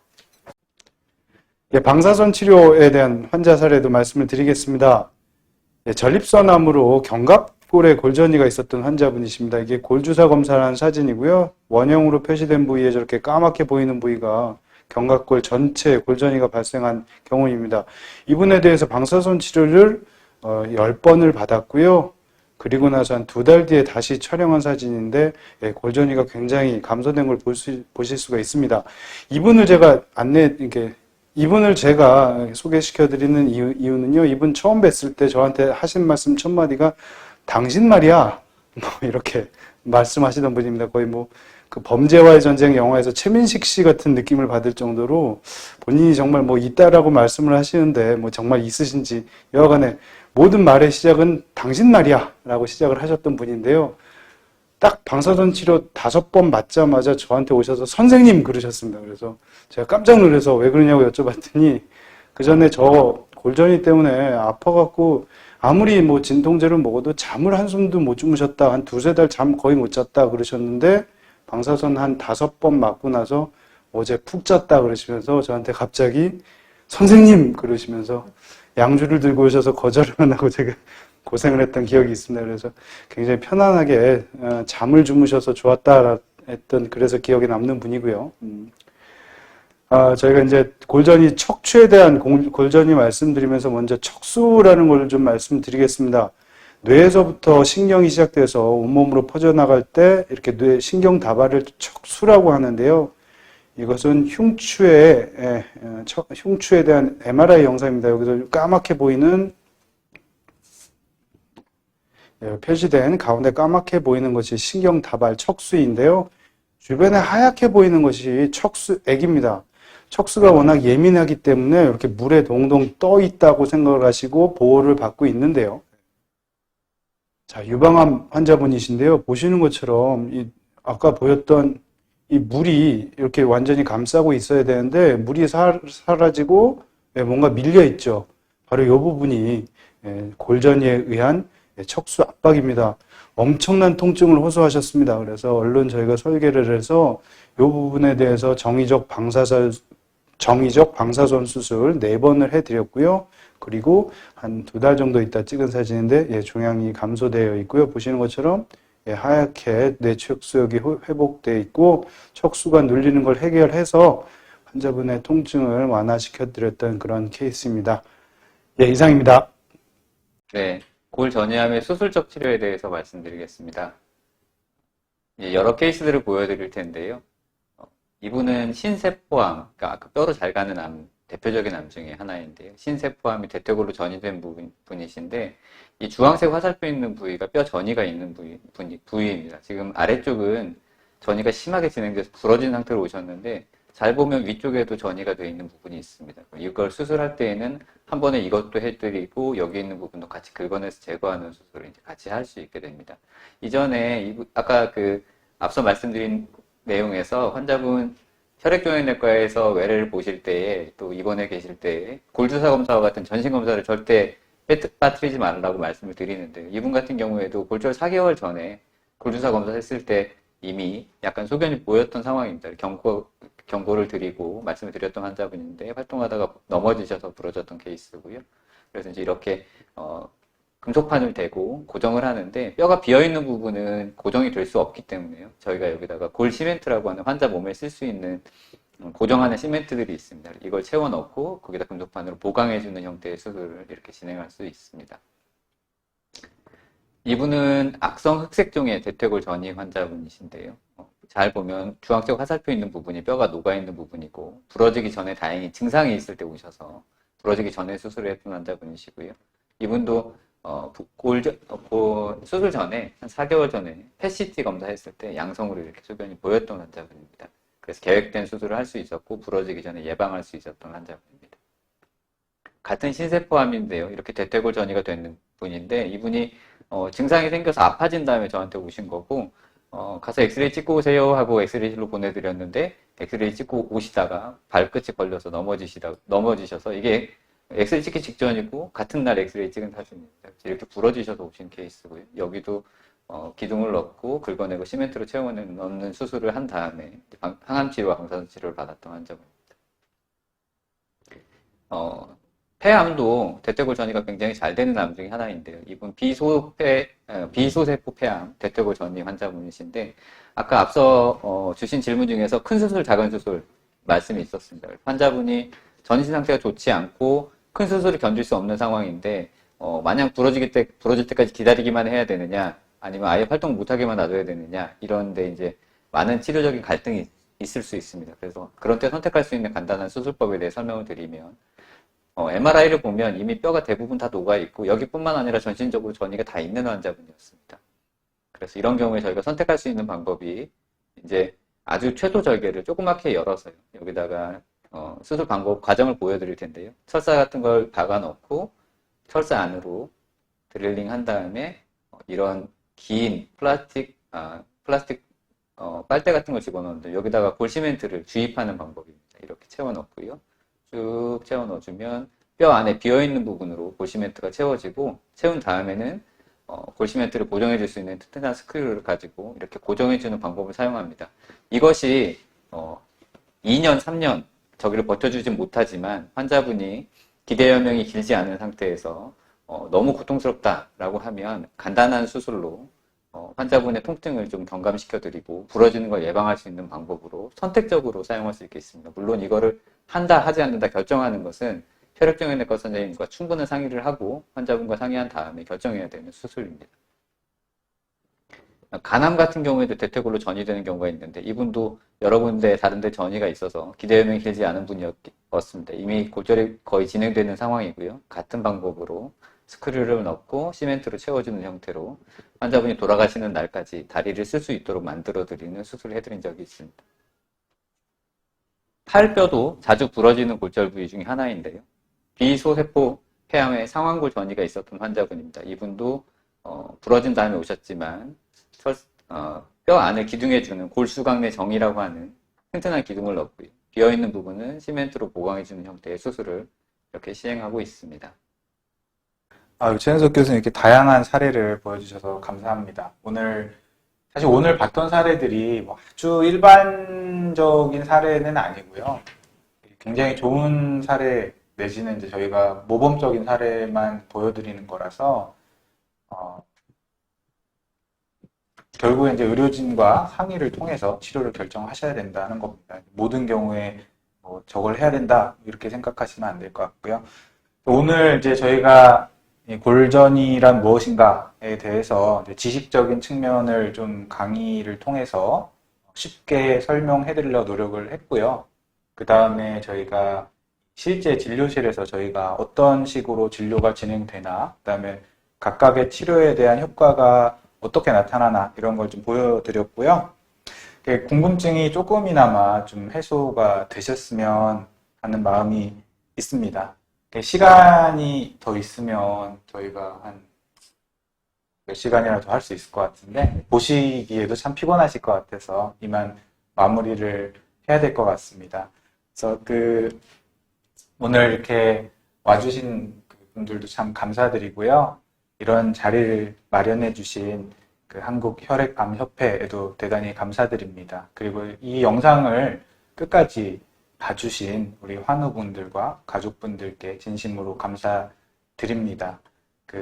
예, 방사선 치료에 대한 환자 사례도 말씀을 드리겠습니다. 예, 전립선암으로 견갑골에 골전이가 있었던 환자분이십니다. 이게 골주사 검사를 한 사진이고요. 원형으로 표시된 부위에 저렇게 까맣게 보이는 부위가 견갑골 전체에 골전이가 발생한 경우입니다. 이분에 대해서 방사선 치료를 10번을 받았고요. 그리고 나서 한 2달 뒤에 다시 촬영한 사진인데 예, 골전이가 굉장히 감소된 걸 보실 수가 있습니다. 이분을 제가 소개시켜 드리는 이유는요. 이분 처음 뵀을 때 저한테 하신 말씀 첫 마디가 당신 말이야. 뭐 이렇게 말씀하시던 분입니다. 거의 뭐 그 범죄와의 전쟁 영화에서 최민식 씨 같은 느낌을 받을 정도로 본인이 정말 뭐 있다라고 말씀을 하시는데 뭐 정말 있으신지 여하간에 모든 말의 시작은 당신 말이야 라고 시작을 하셨던 분인데요. 딱 방사선 치료 5번 맞자마자 저한테 오셔서 선생님 그러셨습니다. 그래서 제가 깜짝 놀라서 왜 그러냐고 여쭤봤더니 그 전에 저 골전이 때문에 아파갖고 아무리 뭐 진통제를 먹어도 잠을 한숨도 못 주무셨다. 한 2-3달 잠 거의 못 잤다 그러셨는데 방사선 한 5번 맞고 나서 어제 푹 잤다 그러시면서 저한테 갑자기 선생님 그러시면서 양주를 들고 오셔서 거절을 안 하고 제가 고생을 했던 기억이 있습니다. 그래서 굉장히 편안하게 잠을 주무셔서 좋았다 했던 그래서 기억에 남는 분이고요. 저희가 이제 골전이 척추에 대한 골전이 말씀드리면서 먼저 척수라는 걸 좀 말씀드리겠습니다. 뇌에서부터 신경이 시작돼서 온몸으로 퍼져나갈 때 이렇게 뇌 신경 다발을 척수라고 하는데요. 이것은 흉추에 대한 MRI 영상입니다. 여기서 까맣게 보이는 표시된 가운데 까맣게 보이는 것이 신경 다발 척수인데요. 주변에 하얗게 보이는 것이 척수액입니다. 척수가 워낙 예민하기 때문에 이렇게 물에 동동 떠 있다고 생각을 하시고 보호를 받고 있는데요. 자, 유방암 환자분이신데요. 보시는 것처럼 아까 보였던 이 물이 이렇게 완전히 감싸고 있어야 되는데 물이 사라지고 뭔가 밀려 있죠. 바로 이 부분이 골전이에 의한 척수 압박입니다. 엄청난 통증을 호소하셨습니다. 그래서 얼른 저희가 설계를 해서 이 부분에 대해서 정의적 방사선 수술 4번을 해드렸고요. 그리고 한 2달 정도 있다 찍은 사진인데 종양이 감소되어 있고요. 보시는 것처럼 하얗게 뇌 척수역이 회복되어 있고 척수가 눌리는 걸 해결해서 환자분의 통증을 완화시켜 드렸던 그런 케이스입니다. 이상입니다. 네, 골전이암의 수술적 치료에 대해서 말씀드리겠습니다. 여러 케이스들을 보여드릴 텐데요. 이분은 신세포암, 그러니까 아까 뼈로 잘 가는 암, 대표적인 암 중에 하나인데요. 신세포암이 대퇴골로 전이된 분이신데, 이 주황색 화살표 있는 부위가 뼈 전이가 있는 부위입니다. 지금 아래쪽은 전이가 심하게 진행돼서 부러진 상태로 오셨는데, 잘 보면 위쪽에도 전이가 되어 있는 부분이 있습니다. 이걸 수술할 때에는 한 번에 이것도 해드리고, 여기 있는 부분도 같이 긁어내서 제거하는 수술을 이제 같이 할 수 있게 됩니다. 이전에, 아까 앞서 말씀드린 내용에서 환자분 혈액종양내과에서 외래를 보실 때에 또 입원해 계실 때에 골주사 검사와 같은 전신 검사를 절대 빠뜨리지 말라고 말씀을 드리는데 이분 같은 경우에도 골절 4개월 전에 골주사 검사 했을 때 이미 약간 소견이 보였던 상황입니다. 경고를 드리고 말씀을 드렸던 환자분인데 활동하다가 넘어지셔서 부러졌던 케이스고요. 그래서 이제 이렇게 금속판을 대고 고정을 하는데 뼈가 비어있는 부분은 고정이 될 수 없기 때문에요. 저희가 여기다가 골 시멘트라고 하는 환자 몸에 쓸 수 있는 고정하는 시멘트들이 있습니다. 이걸 채워 넣고 거기다 금속판으로 보강해주는 형태의 수술을 이렇게 진행할 수 있습니다. 이분은 악성 흑색종의 대퇴골 전이 환자분이신데요. 잘 보면 주황색 화살표 있는 부분이 뼈가 녹아있는 부분이고 부러지기 전에 다행히 증상이 있을 때 오셔서 부러지기 전에 수술을 했던 환자분이시고요. 이분도 수술 전에 한 4개월 전에 PET-CT 검사했을 때 양성으로 이렇게 소견이 보였던 환자분입니다. 그래서 계획된 수술을 할 수 있었고 부러지기 전에 예방할 수 있었던 환자분입니다. 같은 신세포암인데요. 이렇게 대퇴골 전이가 되는 분인데 이분이 증상이 생겨서 아파진 다음에 저한테 오신 거고 가서 엑스레이 찍고 오세요 하고 엑스레이실로 보내드렸는데 엑스레이 찍고 오시다가 발끝이 걸려서 넘어지셔서 이게 엑스레이 찍기 직전이고 같은 날 엑스레이 찍은 사진입니다. 이렇게 부러지셔서 오신 케이스고요. 여기도 기둥을 넣고 긁어내고 시멘트로 채워넣는 수술을 한 다음에 항암치료와 방사선 치료를 받았던 환자분입니다. 폐암도 대퇴골 전이가 굉장히 잘 되는 암 중에 하나인데요. 이분 비소세포 폐암 대퇴골 전이 환자분이신데, 아까 앞서 주신 질문 중에서 큰 수술, 작은 수술 말씀이 있었습니다. 환자분이 전신 상태가 좋지 않고 큰 수술을 견딜 수 없는 상황인데, 마냥 부러질 때까지 기다리기만 해야 되느냐, 아니면 아예 활동 못하게만 놔둬야 되느냐, 이런데 이제 많은 치료적인 갈등이 있을 수 있습니다. 그래서 그런 때 선택할 수 있는 간단한 수술법에 대해 설명을 드리면, MRI를 보면 이미 뼈가 대부분 다 녹아있고, 여기뿐만 아니라 전신적으로 전이가 다 있는 환자분이었습니다. 그래서 이런 경우에 저희가 선택할 수 있는 방법이, 이제 아주 최소 절개를 조그맣게 열어서요. 여기다가 수술 방법 과정을 보여드릴 텐데요. 철사 같은 걸 박아 넣고 철사 안으로 드릴링 한 다음에 이런 긴 플라스틱 빨대 같은 걸 집어넣는데, 여기다가 골시멘트를 주입하는 방법입니다. 이렇게 채워 넣고요. 쭉 채워 넣어주면 뼈 안에 비어있는 부분으로 골시멘트가 채워지고, 채운 다음에는 골시멘트를 고정해줄 수 있는 튼튼한 스크류를 가지고 이렇게 고정해주는 방법을 사용합니다. 이것이 2년, 3년 저기를 버텨주지 못하지만, 환자분이 기대여명이 길지 않은 상태에서 너무 고통스럽다라고 하면 간단한 수술로 환자분의 통증을 좀 경감시켜드리고 부러지는 걸 예방할 수 있는 방법으로 선택적으로 사용할 수 있겠습니다. 물론 이거를 한다 하지 않는다 결정하는 것은 혈액종양내과 선생님과 충분한 상의를 하고 환자분과 상의한 다음에 결정해야 되는 수술입니다. 간암 같은 경우에도 대퇴골로 전이되는 경우가 있는데, 이분도 여러 군데 다른 데 전이가 있어서 기대여명이 길지 않은 분이었습니다. 이미 골절이 거의 진행되는 상황이고요. 같은 방법으로 스크류를 넣고 시멘트로 채워주는 형태로 환자분이 돌아가시는 날까지 다리를 쓸 수 있도록 만들어드리는 수술을 해드린 적이 있습니다. 팔뼈도 자주 부러지는 골절 부위 중에 하나인데요. 비소세포 폐암에 상완골 전이가 있었던 환자분입니다. 이분도 부러진 다음에 오셨지만 뼈 안을 기둥해주는 골수강내 정이라고 하는 튼튼한 기둥을 넣고요. 비어있는 부분은 시멘트로 보강해주는 형태의 수술을 이렇게 시행하고 있습니다. 최현석 교수님 이렇게 다양한 사례를 보여주셔서 감사합니다. 사실 오늘 봤던 사례들이 뭐 아주 일반적인 사례는 아니고요. 굉장히 좋은 사례 내지는 이제 저희가 모범적인 사례만 보여드리는 거라서, 결국에 이제 의료진과 상의를 통해서 치료를 결정하셔야 된다는 겁니다. 모든 경우에 뭐 저걸 해야 된다 이렇게 생각하시면 안 될 것 같고요. 오늘 이제 저희가 이 골전이란 무엇인가에 대해서 이제 지식적인 측면을 좀 강의를 통해서 쉽게 설명해 드리려 노력을 했고요. 그 다음에 저희가 실제 진료실에서 저희가 어떤 식으로 진료가 진행되나, 그 다음에 각각의 치료에 대한 효과가 어떻게 나타나나 이런 걸 좀 보여드렸고요. 궁금증이 조금이나마 좀 해소가 되셨으면 하는 마음이 있습니다. 시간이 더 있으면 저희가 한 몇 시간이라도 할 수 있을 것 같은데, 보시기에도 참 피곤하실 것 같아서 이만 마무리를 해야 될 것 같습니다. 그래서 오늘 이렇게 와주신 분들도 참 감사드리고요. 이런 자리를 마련해 주신 한국혈액암협회에도 대단히 감사드립니다. 그리고 이 영상을 끝까지 봐주신 우리 환우분들과 가족분들께 진심으로 감사드립니다.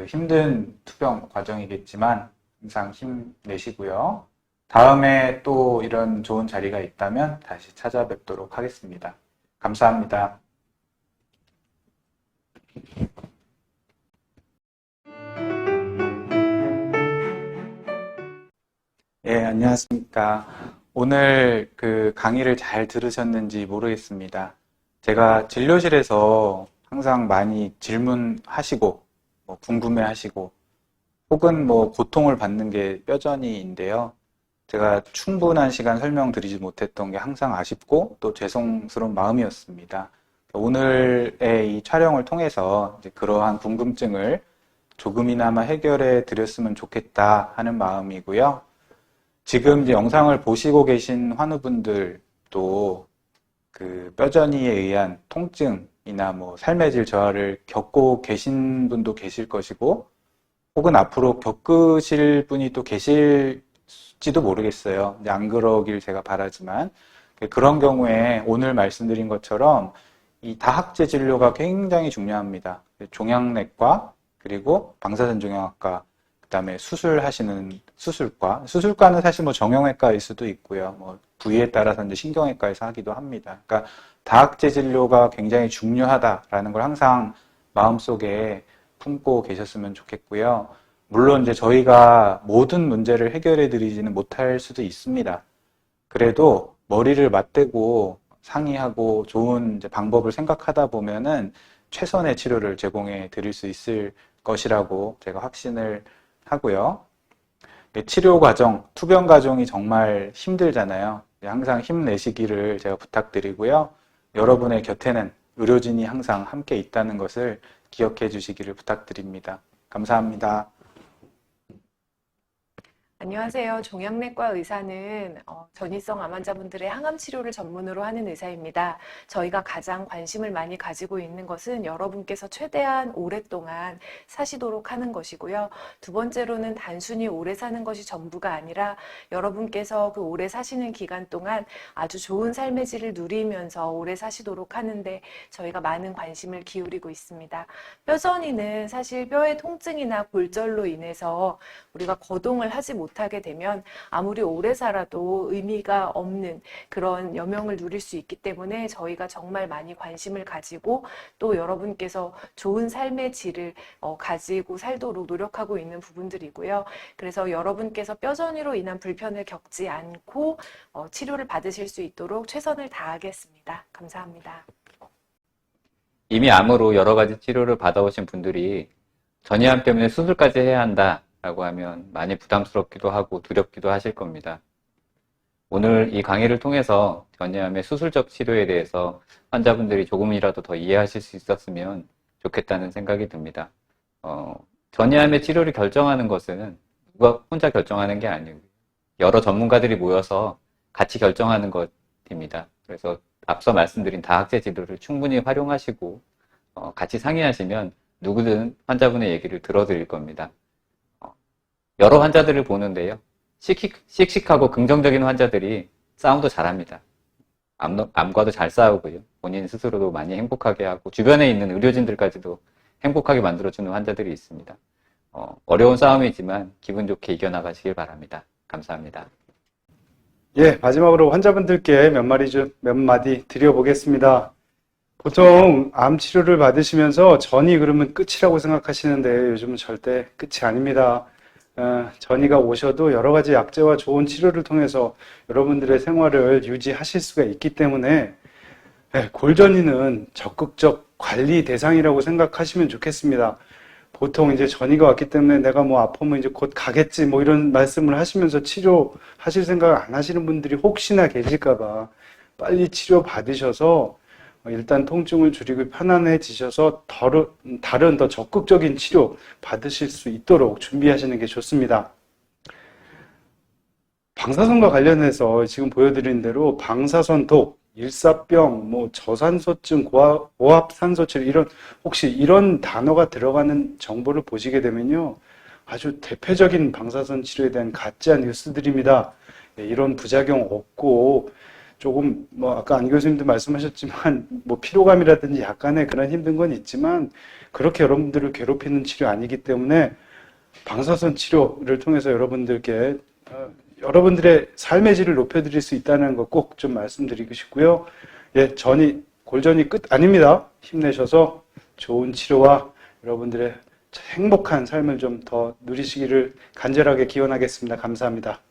힘든 투병 과정이겠지만 항상 힘내시고요. 다음에 또 이런 좋은 자리가 있다면 다시 찾아뵙도록 하겠습니다. 감사합니다. 예, 안녕하십니까. 오늘 강의를 잘 들으셨는지 모르겠습니다. 제가 진료실에서 항상 많이 질문하시고, 궁금해하시고, 혹은 고통을 받는 게 뼈전이인데요. 제가 충분한 시간 설명드리지 못했던 게 항상 아쉽고 또 죄송스러운 마음이었습니다. 오늘의 이 촬영을 통해서 이제 그러한 궁금증을 조금이나마 해결해 드렸으면 좋겠다 하는 마음이고요. 지금 이제 영상을 보시고 계신 환우분들도 뼈전이에 의한 통증이나 삶의 질 저하를 겪고 계신 분도 계실 것이고, 혹은 앞으로 겪으실 분이 또 계실지도 모르겠어요. 이제 안 그러길 제가 바라지만, 그런 경우에 오늘 말씀드린 것처럼 이 다학제 진료가 굉장히 중요합니다. 종양내과, 그리고 방사선종양학과, 그다음에 수술하시는 수술과, 수술과는 사실 뭐 정형외과일 수도 있고요. 뭐 부위에 따라서 이제 신경외과에서 하기도 합니다. 그러니까 다학제 진료가 굉장히 중요하다라는 걸 항상 마음속에 품고 계셨으면 좋겠고요. 물론 이제 저희가 모든 문제를 해결해 드리지는 못할 수도 있습니다. 그래도 머리를 맞대고 상의하고 좋은 이제 방법을 생각하다 보면은 최선의 치료를 제공해 드릴 수 있을 것이라고 제가 확신을 하고요. 치료 과정, 투병 과정이 정말 힘들잖아요. 항상 힘내시기를 제가 부탁드리고요. 여러분의 곁에는 의료진이 항상 함께 있다는 것을 기억해 주시기를 부탁드립니다. 감사합니다. 안녕하세요. 종양내과 의사는 전이성 암 환자분들의 항암 치료를 전문으로 하는 의사입니다. 저희가 가장 관심을 많이 가지고 있는 것은 여러분께서 최대한 오랫동안 사시도록 하는 것이고요. 두 번째로는 단순히 오래 사는 것이 전부가 아니라 여러분께서 그 오래 사시는 기간 동안 아주 좋은 삶의 질을 누리면서 오래 사시도록 하는데 저희가 많은 관심을 기울이고 있습니다. 뼈전이는 사실 뼈의 통증이나 골절로 인해서 우리가 거동을 하지 못하게 되면 아무리 오래 살아도 의미가 없는 그런 여명을 누릴 수 있기 때문에 저희가 정말 많이 관심을 가지고 또 여러분께서 좋은 삶의 질을 가지고 살도록 노력하고 있는 부분들이고요. 그래서 여러분께서 뼈전이로 인한 불편을 겪지 않고 치료를 받으실 수 있도록 최선을 다하겠습니다. 감사합니다. 이미 암으로 여러 가지 치료를 받아오신 분들이 전이암 때문에 수술까지 해야 한다라고 하면 많이 부담스럽기도 하고 두렵기도 하실 겁니다. 오늘 이 강의를 통해서 전이암의 수술적 치료에 대해서 환자분들이 조금이라도 더 이해하실 수 있었으면 좋겠다는 생각이 듭니다. 전이암의 치료를 결정하는 것은 누가 혼자 결정하는 게 아니고 여러 전문가들이 모여서 같이 결정하는 것입니다. 그래서 앞서 말씀드린 다학제 진료를 충분히 활용하시고 같이 상의하시면 누구든 환자분의 얘기를 들어드릴 겁니다. 여러 환자들을 보는데요. 씩씩하고 긍정적인 환자들이 싸움도 잘합니다. 암과도 잘 싸우고요. 본인 스스로도 많이 행복하게 하고 주변에 있는 의료진들까지도 행복하게 만들어주는 환자들이 있습니다. 어려운 싸움이지만 기분 좋게 이겨나가시길 바랍니다. 감사합니다. 예, 마지막으로 환자분들께 몇 마디 드려보겠습니다. 보통 암 치료를 받으시면서 전이 그러면 끝이라고 생각하시는데 요즘은 절대 끝이 아닙니다. 전이가 오셔도 여러 가지 약제와 좋은 치료를 통해서 여러분들의 생활을 유지하실 수가 있기 때문에 골전이는 적극적 관리 대상이라고 생각하시면 좋겠습니다. 보통 이제 전이가 왔기 때문에 내가 뭐 아프면 이제 곧 가겠지 뭐 이런 말씀을 하시면서 치료하실 생각을 안 하시는 분들이 혹시나 계실까봐 빨리 치료 받으셔서 일단 통증을 줄이고 편안해지셔서 다른 더 적극적인 치료 받으실 수 있도록 준비하시는 게 좋습니다. 방사선과 관련해서 지금 보여드린 대로 방사선독, 일사병, 뭐 저산소증, 고압산소치료 혹시 이런 단어가 들어가는 정보를 보시게 되면요. 아주 대표적인 방사선 치료에 대한 가짜 뉴스들입니다. 이런 부작용 없고 조금 뭐 아까 안 교수님도 말씀하셨지만 뭐 피로감이라든지 약간의 그런 힘든 건 있지만 그렇게 여러분들을 괴롭히는 치료 아니기 때문에 방사선 치료를 통해서 여러분들께 여러분들의 삶의 질을 높여드릴 수 있다는 거 꼭 좀 말씀드리고 싶고요. 예, 골전이 끝 아닙니다. 힘내셔서 좋은 치료와 여러분들의 행복한 삶을 좀 더 누리시기를 간절하게 기원하겠습니다. 감사합니다.